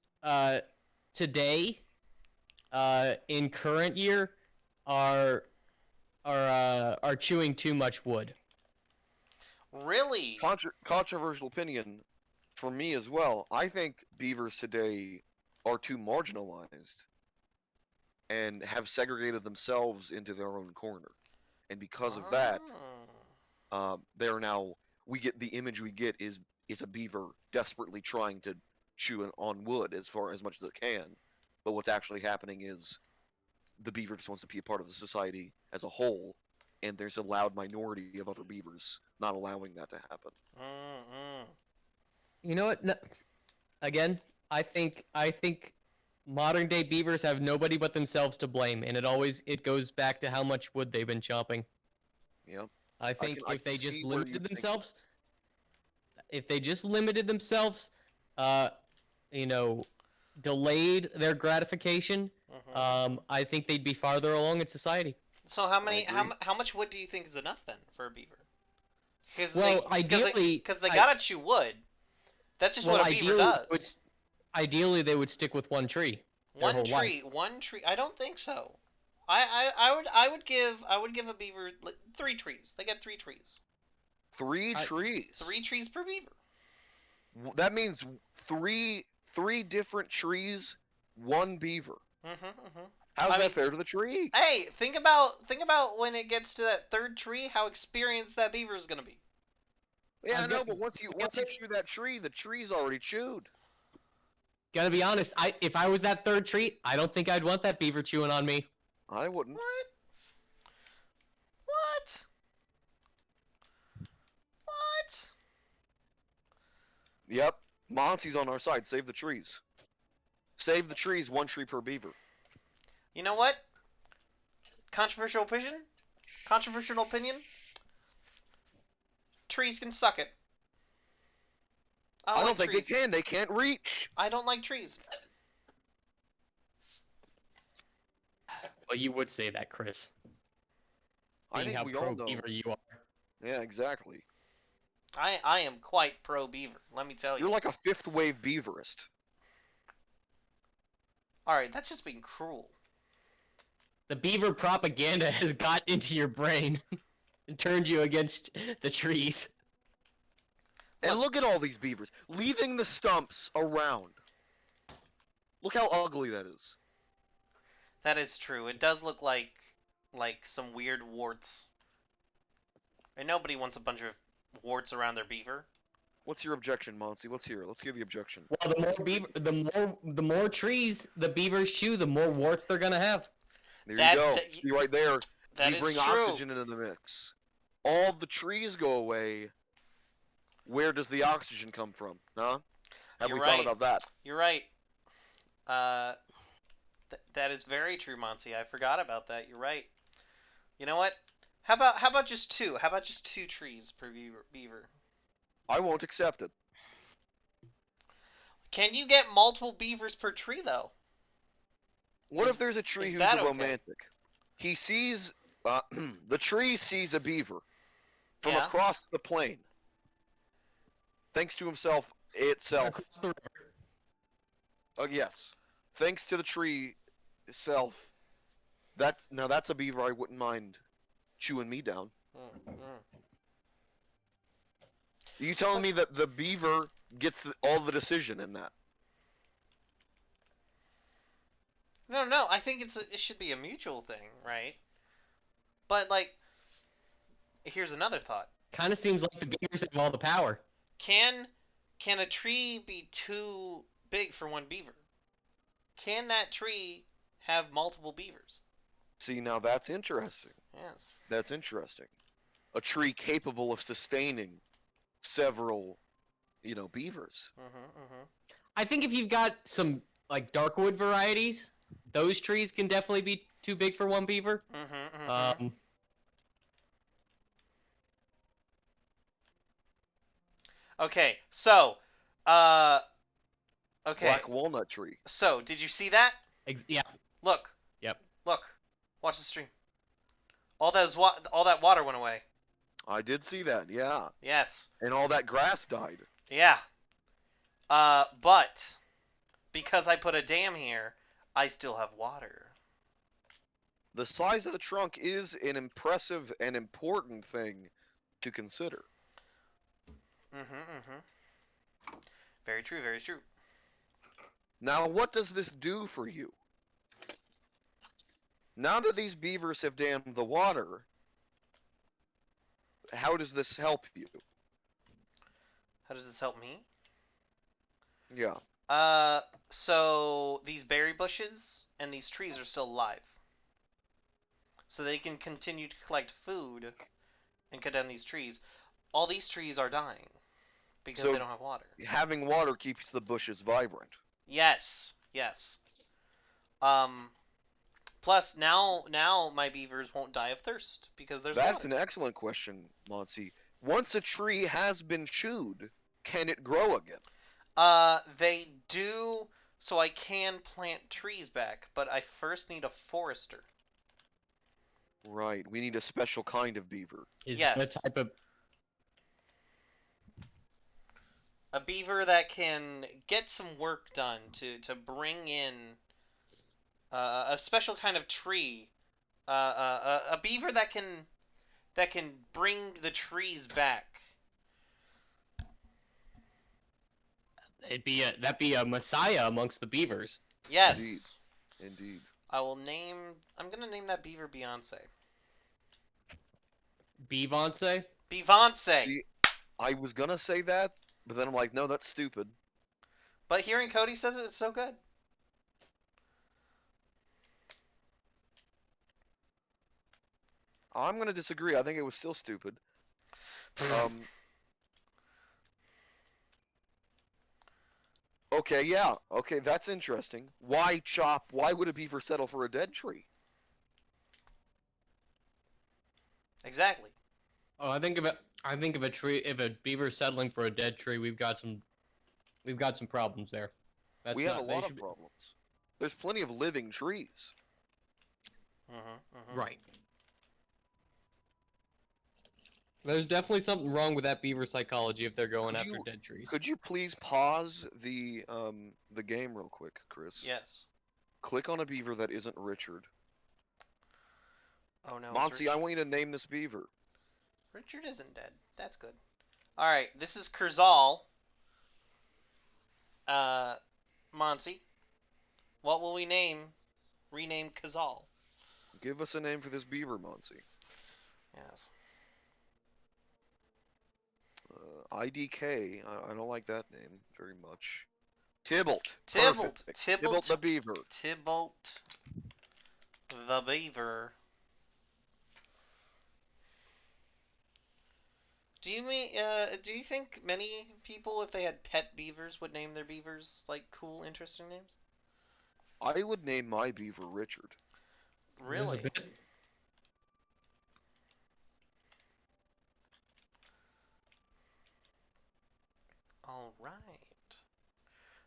today, in current year, are are chewing too much wood. Really? Controversial opinion for me as well. I think beavers today are too marginalized and have segregated themselves into their own corner. And because of that, Oh. they're now we get the image we get is a beaver desperately trying to chew on wood as far as much as it can. But what's actually happening is the beaver just wants to be a part of the society as a whole, and there's a loud minority of other beavers not allowing that to happen. Mm-mm. You know what? No, again, I think modern day beavers have nobody but themselves to blame, and it goes back to how much wood they've been chopping. Yeah, I I think can I if can they just see where you limited think themselves, if they just limited themselves, uh, you know, delayed their gratification, Mm-hmm. I think they'd be farther along in society. So I agree. how much wood do you think is enough then for a beaver? Well, ideally, Because they I gotta chew wood. That's just well what a beaver ideally they would does. ideally they would stick with one tree their whole life. One tree. I don't think so. I would give a beaver like, 3 trees. They get 3 trees. Three I, trees. 3 trees per beaver. That means three different trees, one beaver. Mm-hmm. Mm-hmm. How's I mean, that fair to the tree? hey, think about when it gets to that third tree, how experienced that beaver is gonna be. Yeah, I'm I know, gonna but be once you honest. chew that tree, the tree's already chewed. Gotta be honest. If I was that third tree, I don't think I'd want that beaver chewing on me. I wouldn't. What? What? What? Yep, Monty's on our side. Save the trees. Save the trees. One tree per beaver. You know what? Controversial opinion. Controversial opinion. Trees can suck it. I don't I like don't think they trees. can. They can't reach. I don't like trees. Well, you would say that, Chris, I being think how we all pro know. beaver you are. Yeah, exactly. I am quite pro beaver. Let me tell you. You're like a fifth wave beaverist. All right, that's just being cruel. The beaver propaganda has got into your brain and turned you against the trees. And look at all these beavers leaving the stumps around. Look how ugly that is. That is true. It does look like some weird warts. And nobody wants a bunch of warts around their beaver. What's your objection, Monty? Let's hear it. Let's hear the objection. Well, the more trees the beavers chew, the more warts they're gonna have. There you That go. that See right there. that We is bring true. oxygen into the mix. All the trees go away. Where does the oxygen come from? Huh? Have You're we thought right. about that? You're right. Uh, that is very true, Monty. I forgot about that. You're right. You know what? How about just two? How about just two trees per beaver? I won't accept it. Can you get multiple beavers per tree though? What Is if there's a tree is who's a that okay? romantic? He sees, the tree sees a beaver from Yeah. across the plain. Thanks to itself. Across the river. Yes. Thanks to the tree itself. That's a beaver I wouldn't mind chewing me down. Mm, mm. Are you telling me that the beaver gets all the decision in that? No, no. I think it should be a mutual thing, right? But like, here's another thought. Kind of seems like the beavers have all the power. Can can a tree be too big for one beaver? Can that tree have multiple beavers? See, now that's interesting. Yes. That's interesting. A tree capable of sustaining several, beavers. Mhm. Mhm. I think if you've got some like darkwood varieties, those trees can definitely be too big for one beaver. Mhm. Mhm. Um, Okay. So, uh, okay. Black walnut tree. So, did you see that? yeah. Look. Yep. Look. Watch the stream. All that water went away. I did see that, yeah. Yes. And all that grass died. Yeah. But because I put a dam here, I still have water. The size of the trunk is an impressive and important thing to consider. Mhm. Mhm. Very true. Very true. Now, what does this do for you? Now that these beavers have dammed the water, how does this help you? How does this help me? Yeah. So these berry bushes and these trees are still alive. So they can continue to collect food and cut down these trees. All these trees are dying because they So don't have water. having water keeps the bushes vibrant. Yes, yes. Um, plus now my beavers won't die of thirst because there's That's water. an excellent question, Monty. Once a tree has been chewed, can it grow again? They do. So I can plant trees back, but I first need a forester. Right. We need a special kind of beaver. Is that a Yes, type of a beaver that can get some work done to bring in a special kind of tree, a beaver that can bring the trees back. that'd be a messiah amongst the beavers? Indeed. Yes, Indeed. I'm gonna name that beaver Beyonce. Beyonce? Beyonce. See, I was gonna say that, but then I'm like, no, that's stupid. But hearing Cody says it, it's so good. I'm gonna disagree. I think it was still stupid. Um. Okay, yeah. Okay, that's interesting. Why chop? Why would a beaver settle for a dead tree? Exactly. Oh, I think if a tree, if a beaver's settling for a dead tree, we've got some problems there. That's We have a not. They lot should of be problems. There's plenty of living trees. Mhm. Mhm. right. There's definitely something wrong with that beaver psychology if they're going Could after you dead trees. could you please pause the game real quick, Chris? Yes. Click on a beaver that isn't Richard. Oh no, it's Monty, I Richard. want you to name this beaver. Richard isn't dead. That's good. All right, this is Kurzal. Uh, Monty. What will we rename Kazal? Give us a name for this beaver, Monty. Yes. IDK. I don't like that name very much. Tybalt. Tybalt. Perfect. Tybalt Tybalt. the beaver. Tybalt the beaver. Do you think many people, if they had pet beavers, would name their beavers like cool, interesting names? I would name my beaver Richard. This is a Really? bit. All right.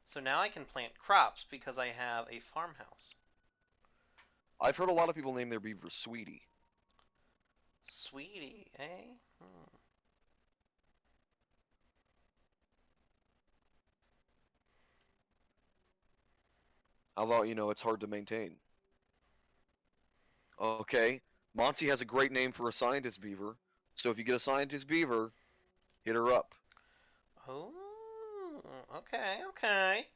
So now I can plant crops because I have a farmhouse. I've heard a lot of people name their beavers Sweetie. Sweetie, eh? Hmm. Although, it's hard to maintain. Okay, Monty has a great name for a scientist beaver, so if you get a scientist beaver, hit her up. Oh, okay, okay.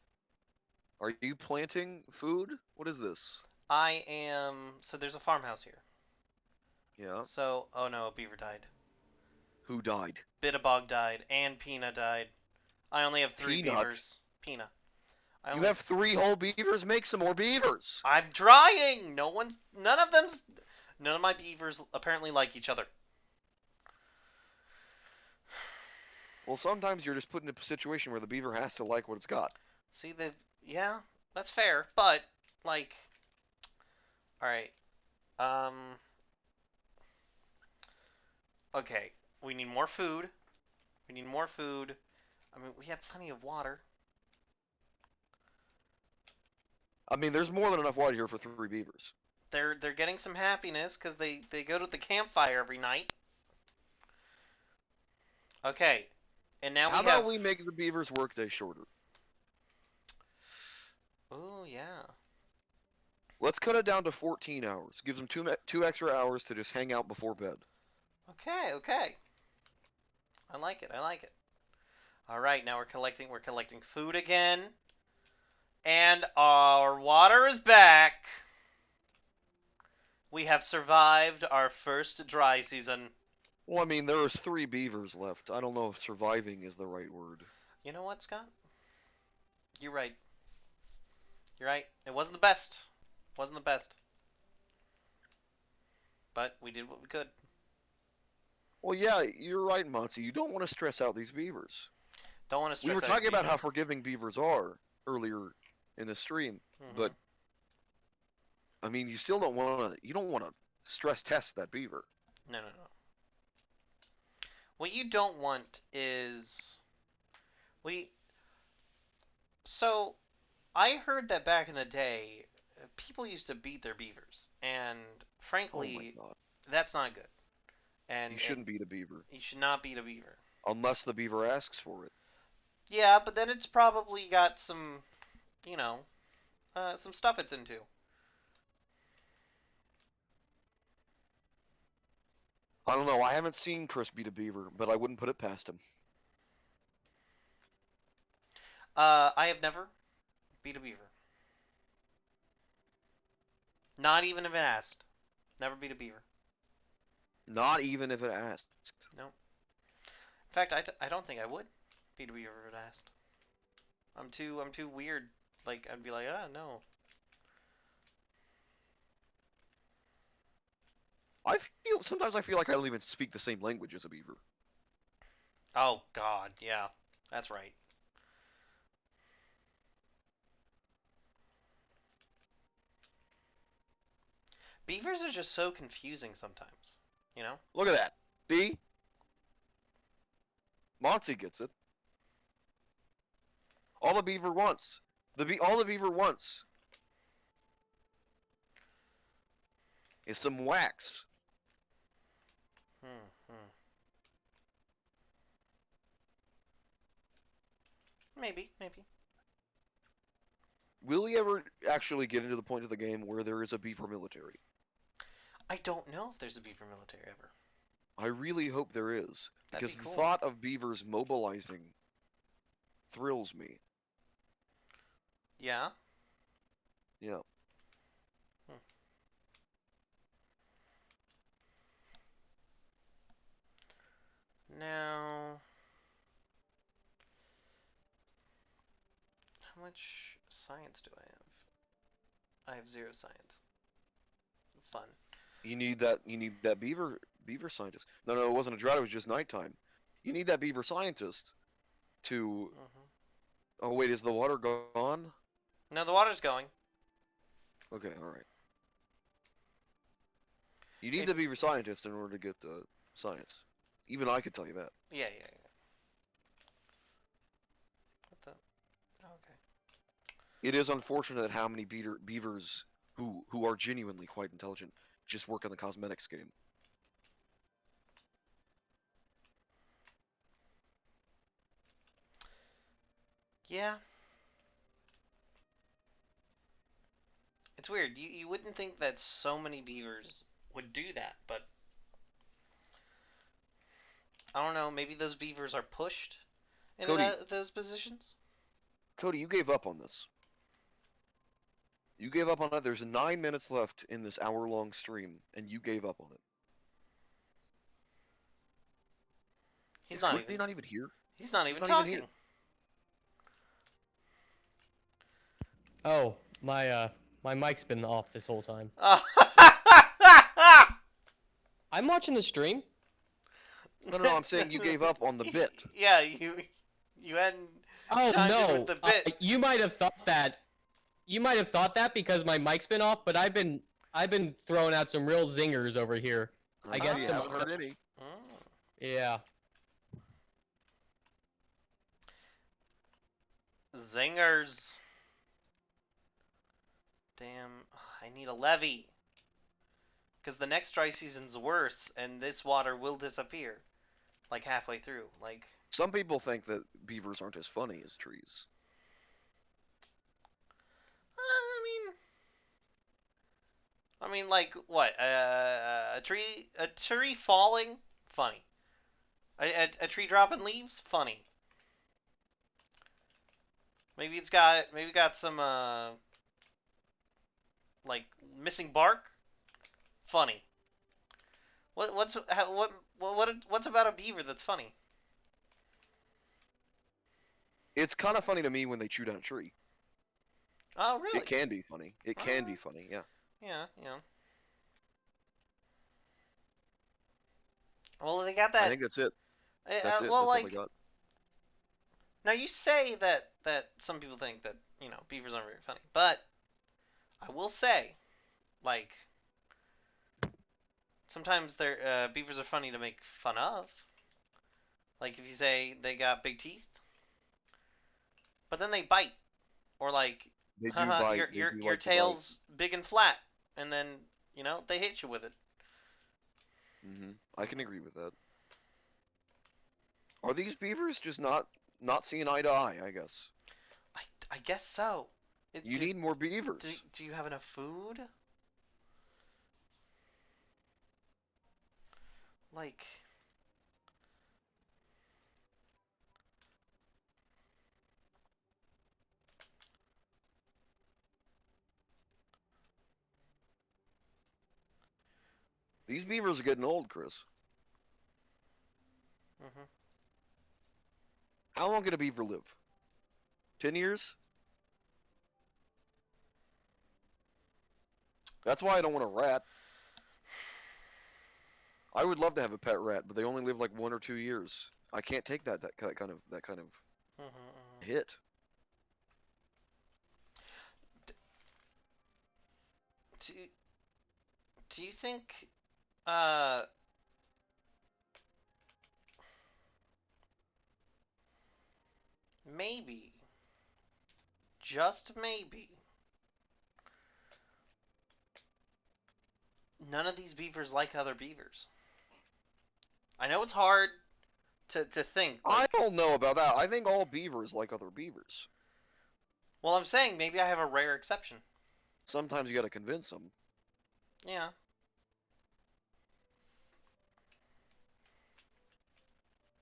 Are you planting food? What is this? I am. So there's a farmhouse here. Yeah. So, oh no, a beaver died. Who died? Bittabog died, and Peanut died. I only have three Peanut. beavers. Peanut. I You only. have 3 whole beavers? Make some more beavers! I'm trying. None of them's. None of my beavers apparently like each other. Well, sometimes you're just put in a situation where the beaver has to like what it's got. See, yeah, that's fair, but like, all right, um, okay, we need more food. We need more food. I mean, we have plenty of water. I mean, there's more than enough water here for 3 beavers. They're getting some happiness because they go to the campfire every night. Okay, and now How we about have. we make the beavers' workday shorter? Oh yeah. Let's cut it down to 14 hours. Gives them two extra hours to just hang out before bed. Okay, okay. I like it. I like it. All right, now we're collecting. We're collecting food again, and our water is back. We have survived our first dry season. Well, I mean, there is 3 beavers left. I don't know if surviving is the right word. You know what, Scott? You're right. You're right. It wasn't the best. It wasn't the best. But we did what we could. Well, yeah, you're right, Monty. You don't want to stress out these beavers. Don't want to We stress were out your talking about beaver. how forgiving beavers are earlier in the stream, Mm-hmm. but I mean, you don't want to stress test that beaver. No, no, no. What you don't want is we. So I heard that back in the day, people used to beat their beavers, and Oh my frankly, god. that's not good. You And shouldn't beat a beaver you should not beat a beaver. unless the beaver asks for it. Yeah, but then it's probably got some, you know, some stuff it's into. I don't know. I haven't seen Chris beat a beaver, but I wouldn't put it past him. I have never beat a beaver. Not even if it asked. Never beat a beaver. Not even if it asks. No. In fact, I don't think I would beat a beaver if it asked. I'm too weird. Like I'd be like, no. Sometimes I feel like I don't even speak the same language as a beaver. Oh God, yeah, that's right. Beavers are just so confusing sometimes. You know? Look at that. See? Monty gets it. All the beaver wants. All the beaver wants is some wax. Hmm. Maybe, maybe. Will we ever actually get into the point of the game where there is a beaver military? I don't know if there's a beaver military ever. I really hope there is, That'd because be the cool. thought of beavers mobilizing thrills me. Yeah. Yeah. Hmm. Now, much science do I have? I have 0 science. Fun. You need that beaver scientist. No, it wasn't a drought. It was just nighttime. You need that beaver scientist to. Hmm. Oh wait, is the water gone? No, the water's going. Okay, all right. You need If the beaver scientist in order to get the science. Even I could tell you that. yeah. What the? Okay. It is unfortunate how many beavers who are genuinely quite intelligent just work in the cosmetics game. Yeah, it's weird. You wouldn't think that so many beavers would do that, but I don't know. Maybe those beavers are pushed into Cody, those positions. Cody, you gave up on this. You gave up on it. There's 9 minutes left in this hour-long stream, and you gave up on it. He's Is not Cody even. not even here? He's not He's even not even here. talking. Oh, my mic's been off this whole time. Oh. I'm watching the stream. No, I'm saying you gave up on the bit. Yeah, you hadn't Oh chimed in with no, the bit. you might have thought that. You might have thought that because my mic's been off, but I've been throwing out some real zingers over here. I guess see, to haven't myself. heard any. Mm. Yeah. Zingers. Damn, I need a levee. Because the next dry season's worse, and this water will disappear. Like halfway through. Like, Some people think that beavers aren't as funny as trees. like what? A tree falling, funny. A tree dropping leaves, funny. Maybe got some like missing bark, funny. What's about a beaver that's funny? It's kind of funny to me when they chew down a tree. Oh It really? can be funny. It can be Uh, funny, yeah. yeah. Well, they got I that. think that's it. That's it. Well, That's all I like got. now you say that some people think that beavers aren't very funny, but I will say like sometimes they're beavers are funny to make fun of. Like if you say they got big teeth, but then they bite, or like, They do haha, bite. They do your like to bite. tail's big and flat, and then they hit you with it. I can agree with that. Are these beavers just not seeing eye to eye, I guess? I guess so. You need more beavers. Do you have enough food? Like, These beavers are getting old, Chris. hmm How long can a beaver live? 10 years? That's why I don't want a rat. I would love to have a pet rat, but they only live like 1 or 2 years. I can't take that kind of hmm hit. Do do you think uh maybe, just maybe, none of these beavers like other beavers? I know it's hard to think I like. don't know about that. I think all beavers like other beavers. Well, I'm saying maybe I have a rare exception. Sometimes you gotta convince them. Yeah.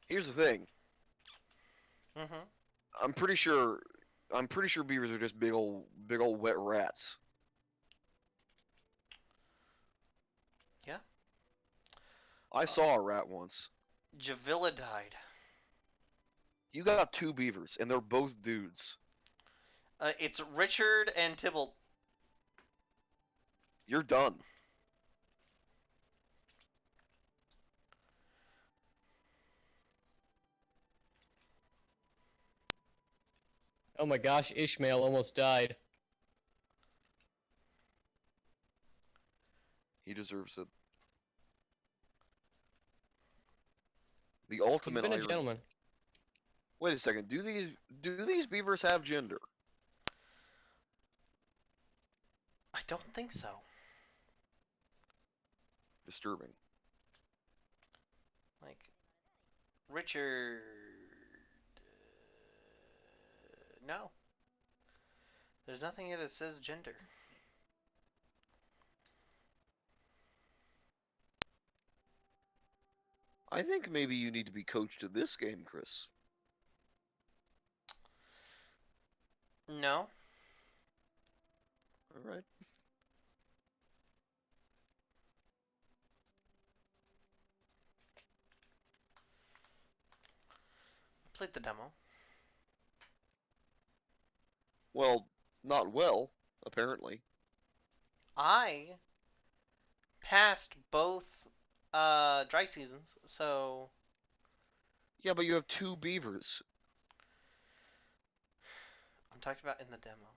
Here's the thing. hmm I'm pretty sure. I'm pretty sure beavers are just big old wet rats. Yeah. I saw a rat once. Javilla died. You got two beavers, and they're both dudes. It's Richard and Tybalt. You're done. Oh my gosh, Ishmael almost died. He deserves it. The He's ultimate been a irony. gentleman. Wait a second. Do these beavers have gender? I don't think so. Disturbing. Like Richard. No. There's nothing here that says gender. I think maybe you need to be coached to this game, Chris. No. All right. I played the demo. Well, not well, apparently. I passed both dry seasons, so Yeah, but you have 2 beavers. I'm talking about in the demo.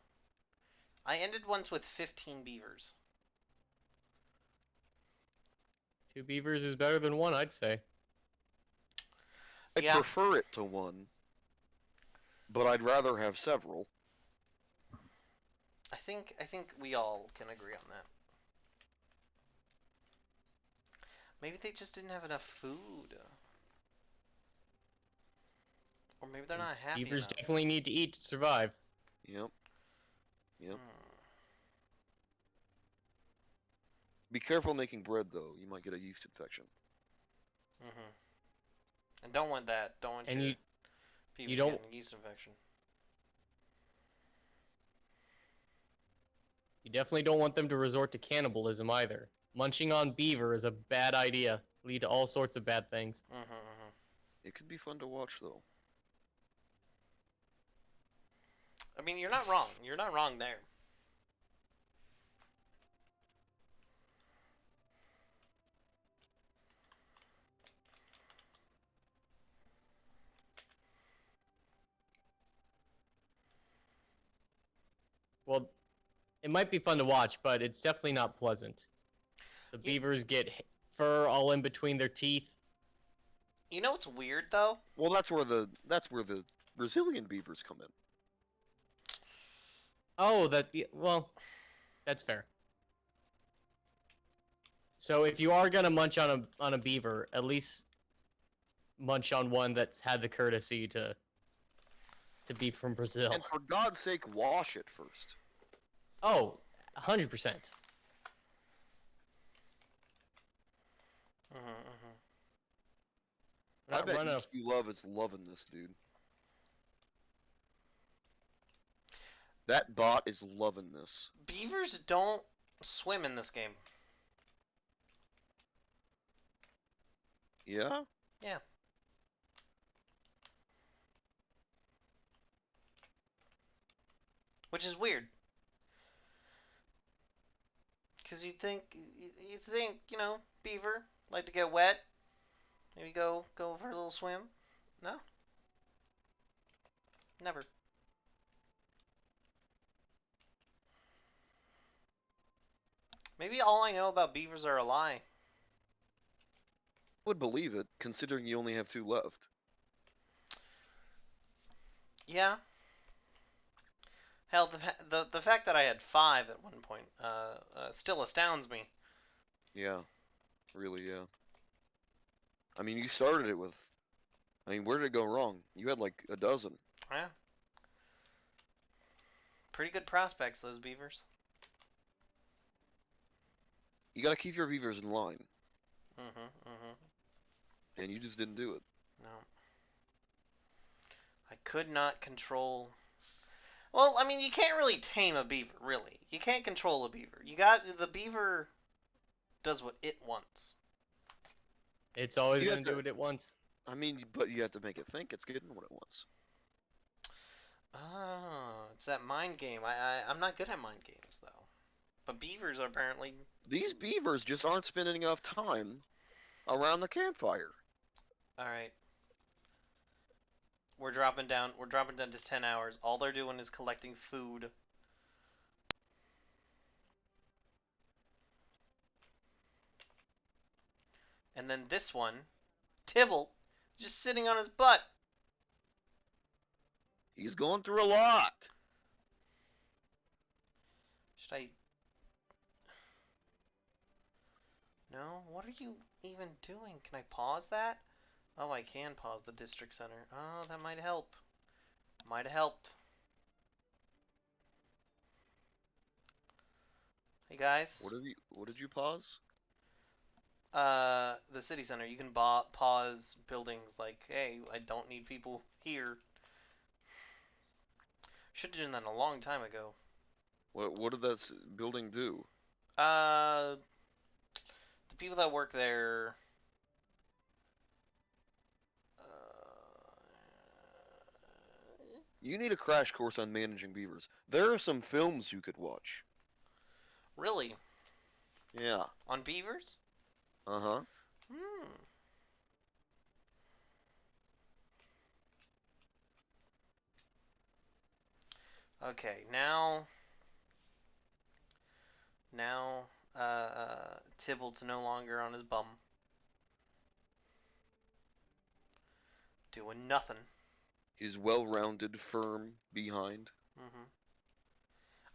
I ended once with 15 beavers. 2 beavers is better than 1, I'd say. I'd Yeah. prefer it to 1, but I'd rather have several. I think we all can agree on that. Maybe they just didn't have enough food. Or maybe they're not happy Beavers enough. definitely need to eat to survive. Yep. Yep. Hmm. Be careful making bread, though. You might get a yeast infection. Mhm. And don't want that. Don't want And your you beavers don't getting a yeast infection. you definitely don't want them to resort to cannibalism either. Munching on beaver is a bad idea. Lead to all sorts of bad things. Mhm. Mhm. It could be fun to watch, though. I mean, you're not wrong. You're not wrong there. Well, it might be fun to watch, but it's definitely not pleasant. The You, beavers get fur all in between their teeth. you know what's weird though? Well, that's where the Brazilian beavers come in. Oh, well, that's fair. So if you are gonna munch on a beaver, at least munch on one that's had the courtesy to be from Brazil. And for God's sake, wash it first. Oh, 100%. Mhm. Mhm. I Not bet running a. EQ Love is loving this, dude. That bot is loving this. Beavers don't swim in this game. Yeah? Yeah. Which is weird. Cause you think beaver like to get wet, maybe go for a little swim. No, never. Maybe all I know about beavers are a lie. Would believe it, considering you only have 2 left. Yeah. Hell, the fact that I had 5 at one point still astounds me. Yeah. Really, yeah. I mean, you started it with... I mean, where did it go wrong? You had like a dozen. Yeah. Pretty good prospects, those beavers. You gotta keep your beavers in line. Mhm. Mhm. And you just didn't do it. No. I could not control. Well, I mean, you can't really tame a beaver, really. You can't control a beaver. The beaver does what it wants. It's always You gonna have do to... it at once. I mean, but you have to make it think it's getting what it wants. Oh, it's that mind game. I'm not good at mind games though. But beavers are apparently. These beavers just aren't spending enough time around the campfire. All right. We're dropping down. We're dropping down to 10 hours. All they're doing is collecting food. And then this one, Tibble, just sitting on his butt. He's going through a lot. Should I? No. What are you even doing? Can I pause that? Oh, I can pause the district center. Oh, that might help. Might have helped. Hey guys. What did you pause? The city center. You can pause buildings like, hey, I don't need people here. Should have done that a long time ago. What did that building do? Uh, the people that work there. You need a crash course on managing beavers. There are some films you could watch. Really? Yeah. On beavers? Uh-huh. Hmm. Okay, now, Tybalt's no longer on his bum. Doing nothing. His well-rounded, firm behind. Hmm.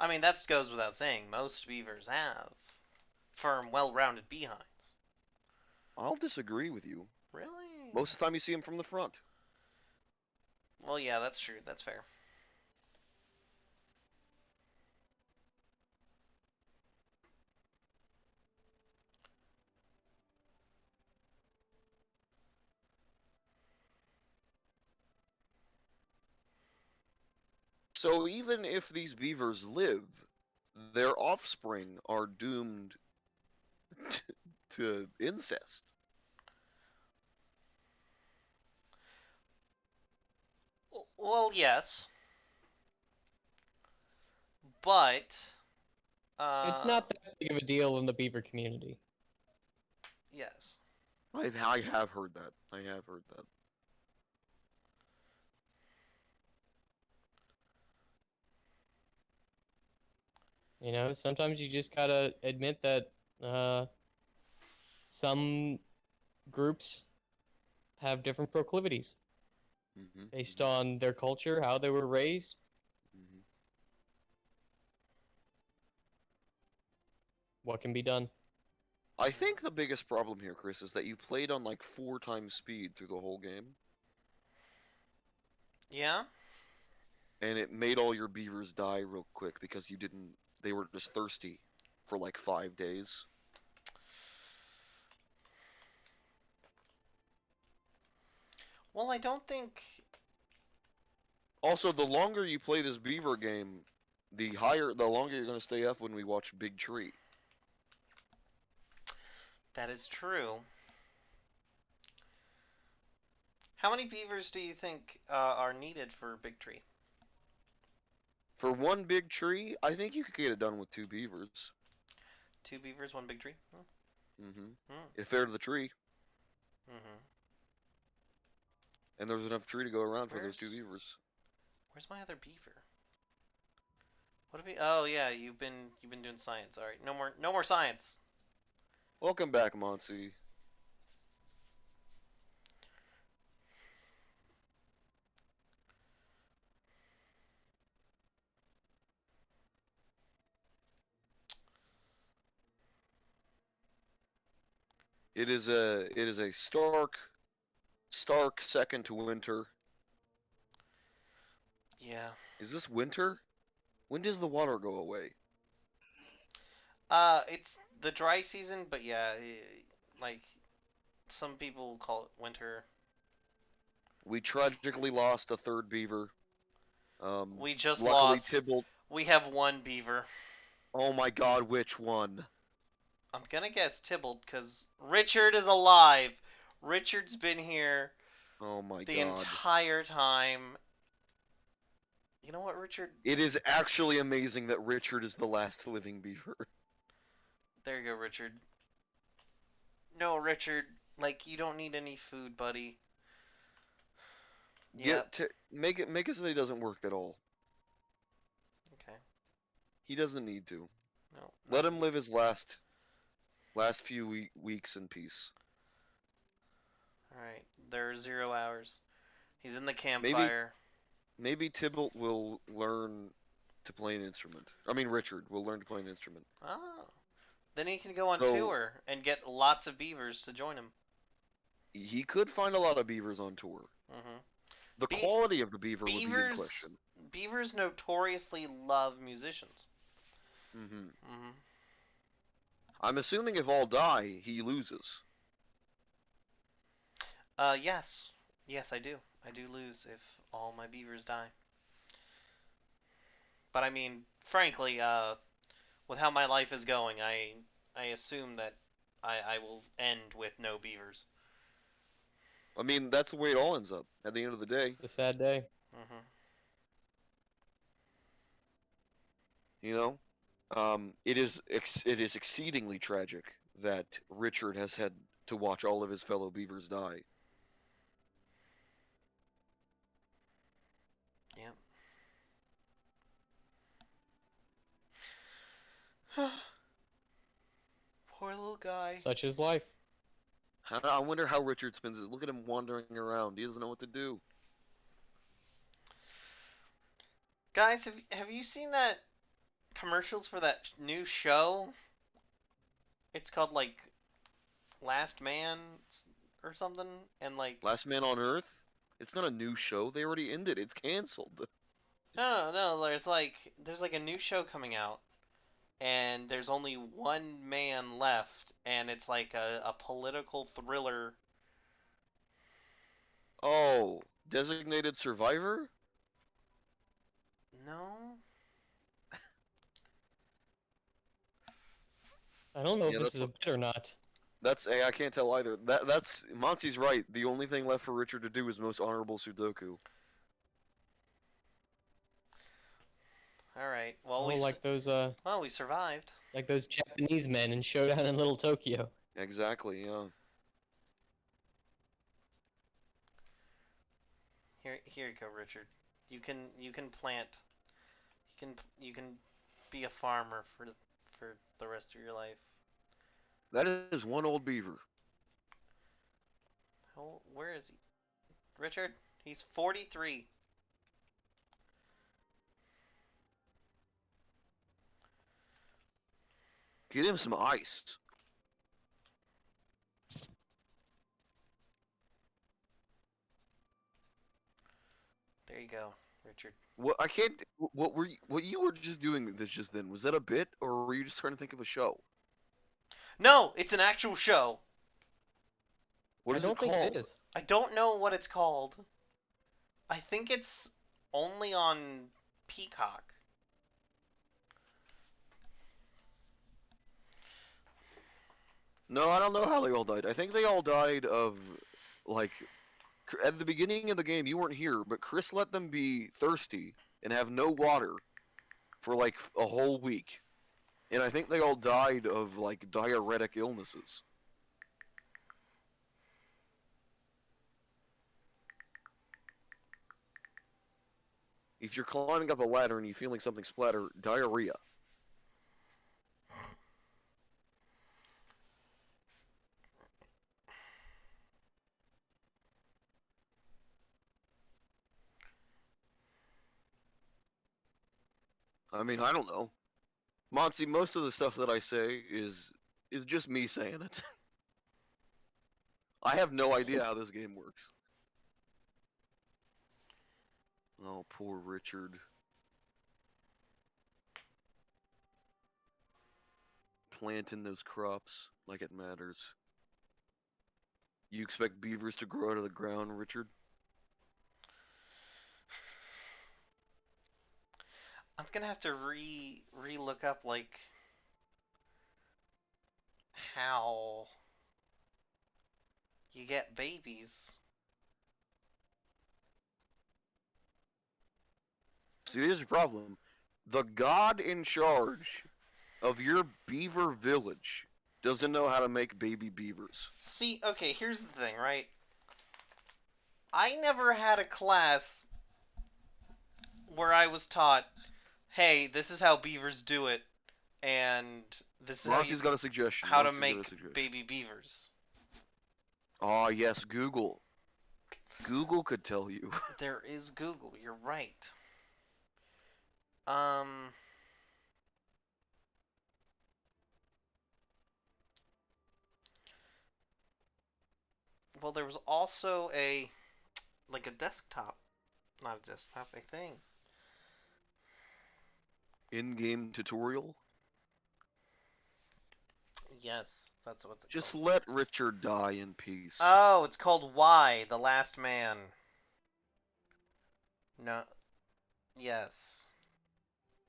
I mean, that goes without saying. Most beavers have firm, well-rounded behinds. I'll disagree with you. Really? Most of the time you see him from the front. Well, yeah, that's true. That's fair. So even if these beavers live, their offspring are doomed to incest. Well, yes, but It's uh, not that big of a deal in the beaver community. yes. I have heard that. I have heard that. You know, sometimes you just gotta admit that uh, some groups have different proclivities Hmm. based on their culture, how they were raised. Hmm. What can be done? I think the biggest problem here, Chris, is that you played on like 4 times speed through the whole game, Yeah. and it made all your beavers die real quick because you didn't. They were just thirsty for like 5 days. Well, I don't think Also, the longer you play this beaver game, the longer you're gonna stay up when we watch Big Tree. that is true. How many beavers do you think are needed for Big Tree? For one big tree, I think you could get it done with 2 beavers. Two beavers, one big tree. Hmm. Hmm. Hmm. If they're to the tree, Hmm. and there's enough tree to go around for those two Where's beavers. Where's my other beaver? What have we? Oh yeah, you've been doing science. All right, no more science. Welcome back, Monty. It is a stark second to winter. Yeah. Is this winter? When does the water go away? It's the dry season, but yeah, like some people call it winter. We tragically lost a third beaver. We just Luckily lost. Tybalt. We have one beaver. Oh my God, which one? I'm gonna guess Tybalt because Richard is alive. Richard's been here Oh my the God. entire time. You know what, Richard? It is actually amazing that Richard is the last living beaver. There you go, Richard. No, Richard. Like, you don't need any food, buddy. Yep. Make it so that he doesn't work at all. Okay. He doesn't need to. No, Let not. him live his last few weeks in peace. Alright. There are 0 hours. He's in the Maybe campfire. maybe Tybalt will learn to play an instrument. I mean, Richard will learn to play an instrument. Oh. Then he can go on So tour and get lots of beavers to join him. he could find a lot of beavers on tour. Mm-hmm. The Be- quality of the beaver would be in beavers question. beavers notoriously love musicians. Hmm. Mm-hmm. I'm assuming if all die, he loses. Yes. Yes, I do. I do lose if all my beavers die. But I mean, frankly, with how my life is going, I assume that I will end with no beavers. I mean, that's the way it all ends up at the end of the day. It's a sad day. Mm-hmm. You know, it is exceedingly tragic that Richard has had to watch all of his fellow beavers die. Yep. Poor little guy. Such is life. I wonder how Richard spends his. Look at him wandering around. He doesn't know what to do. Guys, have you seen that commercials for that new show? It's called like Last Man or something, and like Last Man on Earth? It's not a new show. They already ended. It's canceled. no, there's like a new show coming out, and there's only one man left, and it's like a political thriller. Oh, Designated Survivor? No, I don't know if Yeah, this that's is a what. bit or not. That's I can't tell either. That's Monty's right. The only thing left for Richard to do is most honorable Sudoku. all right. Oh, Well, we survived. like those Japanese men in Showdown in Little Tokyo. Exactly. Yeah. Here you go, Richard. You can plant. You can be a farmer for the rest of your life. That is one old beaver. Where is he? Richard? He's 43. Get him some ice. There you go, Richard. What I can't. What you were just doing this just then? Was that a bit, or were you just trying to think of a show? No, it's an actual show. What I is it don't think it called? is. I don't know what it's called. I think it's only on Peacock. No, I don't know how they all died. I think they all died of, like, at the beginning of the game. You weren't here, but Chris let them be thirsty and have no water for like a whole week, and I think they all died of like diuretic illnesses. If you're climbing up a ladder and you're feeling something splatter, diarrhea. I mean, I don't know. Monty, most of the stuff that I say is just me saying it. I have no idea how this game works. Oh, poor Richard. Planting those crops like it matters. You expect beavers to grow out of the ground, Richard? I'm gonna have to re look up like how you get babies. See, here's the problem. The god in charge of your beaver village doesn't know how to make baby beavers. See, okay, here's the thing, right? I never had a class where I was taught, hey, this is how beavers do it, and this is Monty's got a suggestion. how to Monty's got a make suggestion. baby beavers. Ah, yes, Google. Google could tell you. There is Google, you're right. Um, well, there was also like a desktop, not a desktop, a thing. In-game tutorial. Yes, that's what's it Just called. let Richard die in peace. Oh, it's called Y, The Last Man. No, yes.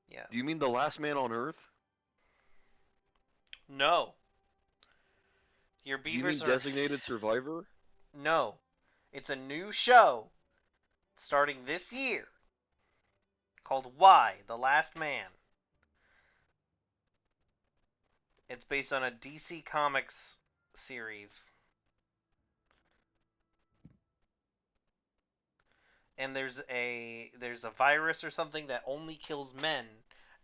Yes. Do you mean the last man on Earth? No. Your Do you mean beavers are... designated survivor? No. It's a new show starting this year called Y, The Last Man. It's based on a DC Comics series. And there's a virus or something that only kills men,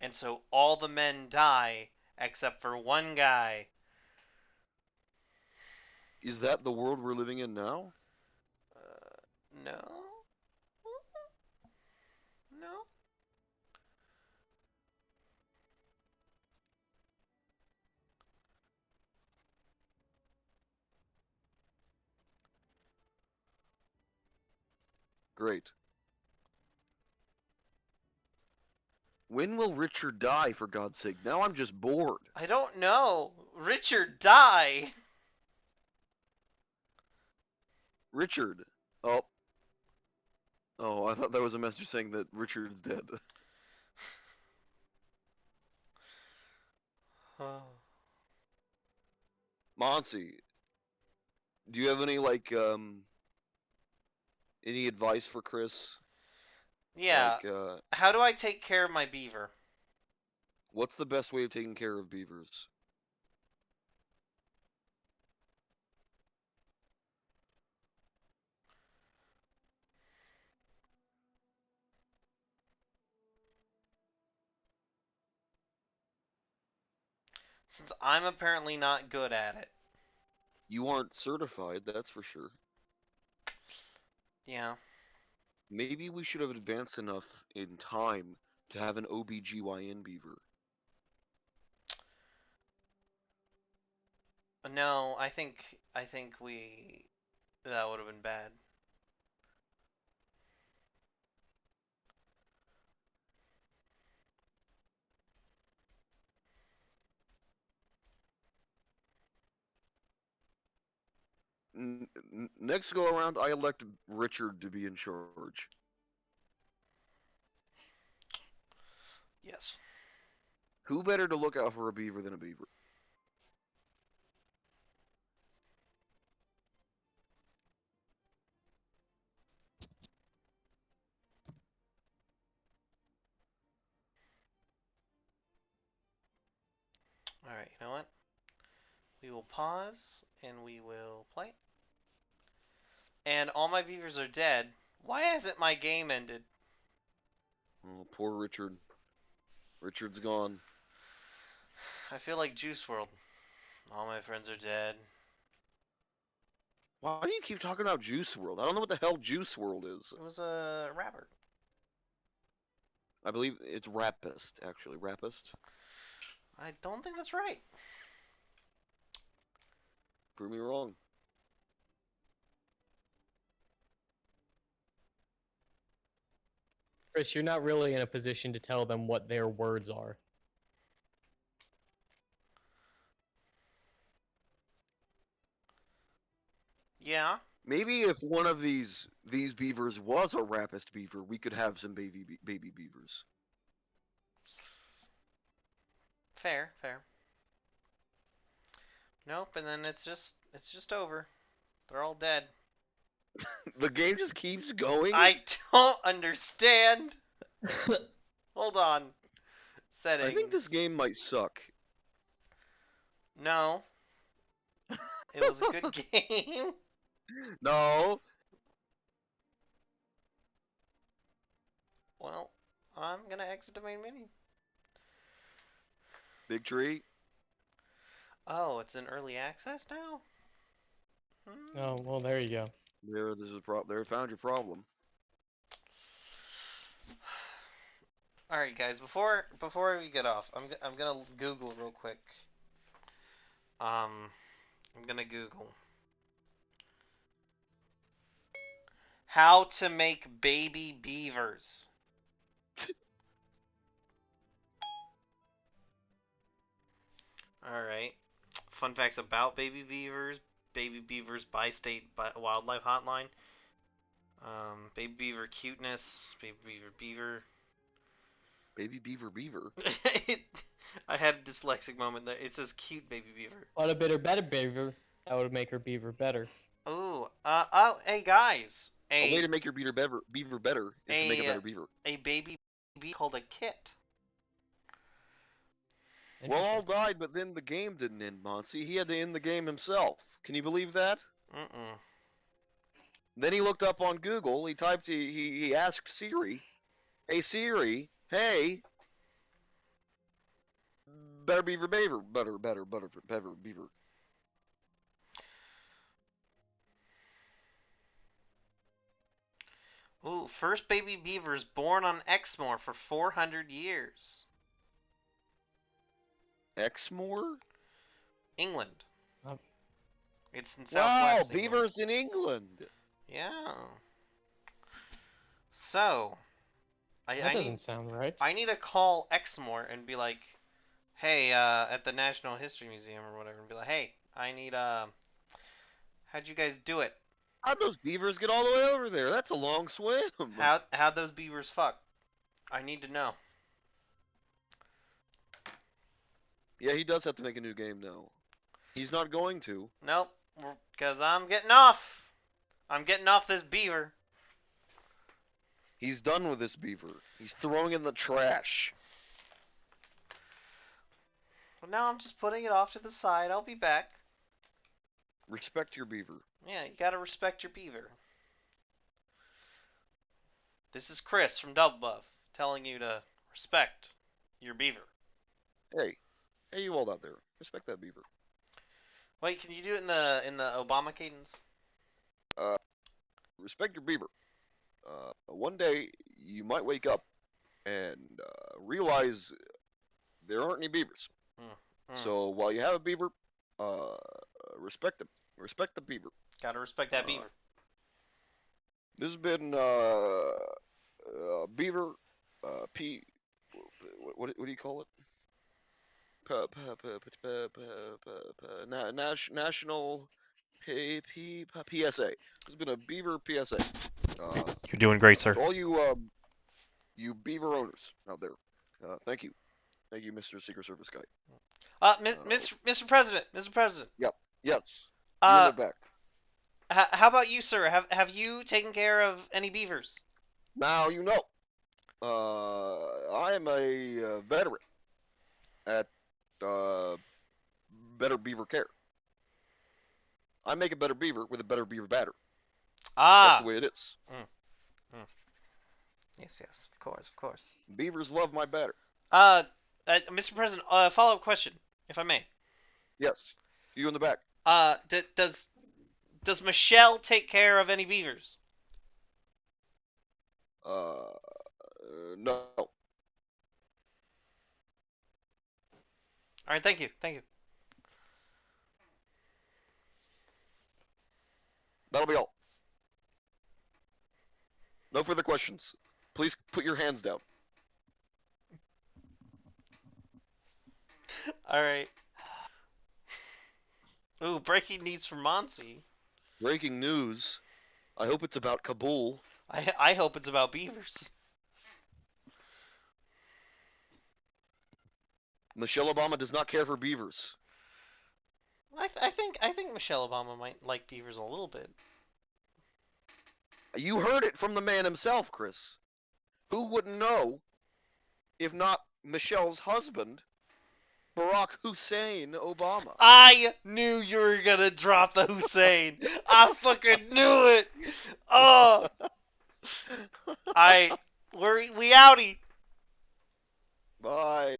and so all the men die except for one guy. Is that the world we're living in now? No? No? Great. When will Richard die, for God's sake? Now I'm just bored. I don't know. Richard, die! Richard. Oh. Oh, I thought that was a message saying that Richard's dead. Monsi, do you have any advice for Chris? Yeah. Like, How do I take care of my beaver? what's the best way of taking care of beavers? Since I'm apparently not good at it. You aren't certified, that's for sure. Yeah. Maybe we should have advanced enough in time to have an OBGYN beaver. No, I think that would have been bad. Next go around, I elect Richard to be in charge. Yes. Who better to look out for a beaver than a beaver? Alright, you know what? We will pause and we will play. And all my beavers are dead. Why hasn't my game ended? Oh, poor Richard. Richard's gone. I feel like Juice World. All my friends are dead. Why do you keep talking about Juice World? I don't know what the hell Juice World is. It was a rapper. I believe it's Rapist, actually. Rapist? I don't think that's right. Prove me wrong. Chris, you're not really in a position to tell them what their words are. Yeah. Maybe if one of these beavers was a Rapist beaver, we could have some baby beavers. Fair, fair. Nope, and then it's just over. They're all dead. The game just keeps going? I don't understand. Hold on. I think this Settings. game might suck. No, it was a good game. No. Well, I'm gonna exit the main menu. Big tree. Oh, it's in early access now? Oh, Hmm. well, there you go. There's a problem. There, found your problem. All right, guys. Before we get off, I'm gonna Google real quick. Um, I'm gonna Google how to make baby beavers. All right. Fun facts about baby beavers. Baby beavers by state by wildlife hotline. Baby beaver cuteness. Baby beaver beaver. Baby beaver beaver. it, I had a dyslexic moment there. It says cute baby beaver. But a bitter better beaver, that would make her beaver better. Ooh. Oh. Hey guys. A way to make your beaver better is to make a A better beaver. a baby bee called a kit. Well, all Interesting. died, but then the game didn't end, Monty. He had to end the game himself. Can you believe that? Mm-mm. Then he looked up on Google. He typed. He asked Siri, "Hey Siri, hey, better beaver beaver, better beaver." Ooh, first baby beavers born on Exmoor for 400 years. Exmoor? England. Uh, It's in Wow, southwest England. beavers in England. Yeah. So, I, that I need doesn't sound right. I need to call Exmoor and be like, hey, at the National History Museum or whatever, and be like, hey, I need how'd you guys do it? How'd those beavers get all the way over there? That's a long swim. How'd those beavers fuck? I need to know. Yeah, he does have to make a new game now. He's not going to. Nope, because I'm getting off. I'm getting off this beaver. He's done with this beaver. He's throwing it in the trash. Well, now I'm just putting it off to the side. I'll be back. Respect your beaver. Yeah, you gotta respect your beaver. This is Chris from Double Buff telling you to respect your beaver. Hey, hey, you all out there, respect that beaver. Wait, can you do it in the Obama cadence? Uh, respect your beaver. One day you might wake up and realize there aren't any beavers. Mm, mm. So while you have a beaver, uh, respect him. Respect the beaver. Gotta respect that Uh, beaver. this has been beaver. P. What do you call it? National PSA. This has been a beaver PSA. You're doing great, sir. To all you you beaver owners out there, thank you, Mr. Secret Service guy. Mr. President, Mr. President. Yep, yes, you in Uh, the back. how about you, sir? Have you taken care of any beavers? Now you know. I am a veteran at uh, Better Beaver Care. I make a better beaver with a better beaver batter. That's the Ah. way it is. Mm, mm. Yes, yes, of course, of course. Beavers love my batter. Uh, Mr. President, follow-up question, if I may. Yes, you in the back. Does Michelle take care of any beavers? No, All right, thank you, thank you. that'll be all. No further questions. Please put your hands down. All right. Ooh, breaking news from Monsi. Breaking news. I hope it's about Kabul. I hope it's about beavers. Michelle Obama does not care for beavers. I think Michelle Obama might like beavers a little bit. You heard it from the man himself, Chris. Who wouldn't know if not Michelle's husband, Barack Hussein Obama? I knew you were gonna drop the Hussein. I fucking knew it. Oh, we outie. Bye.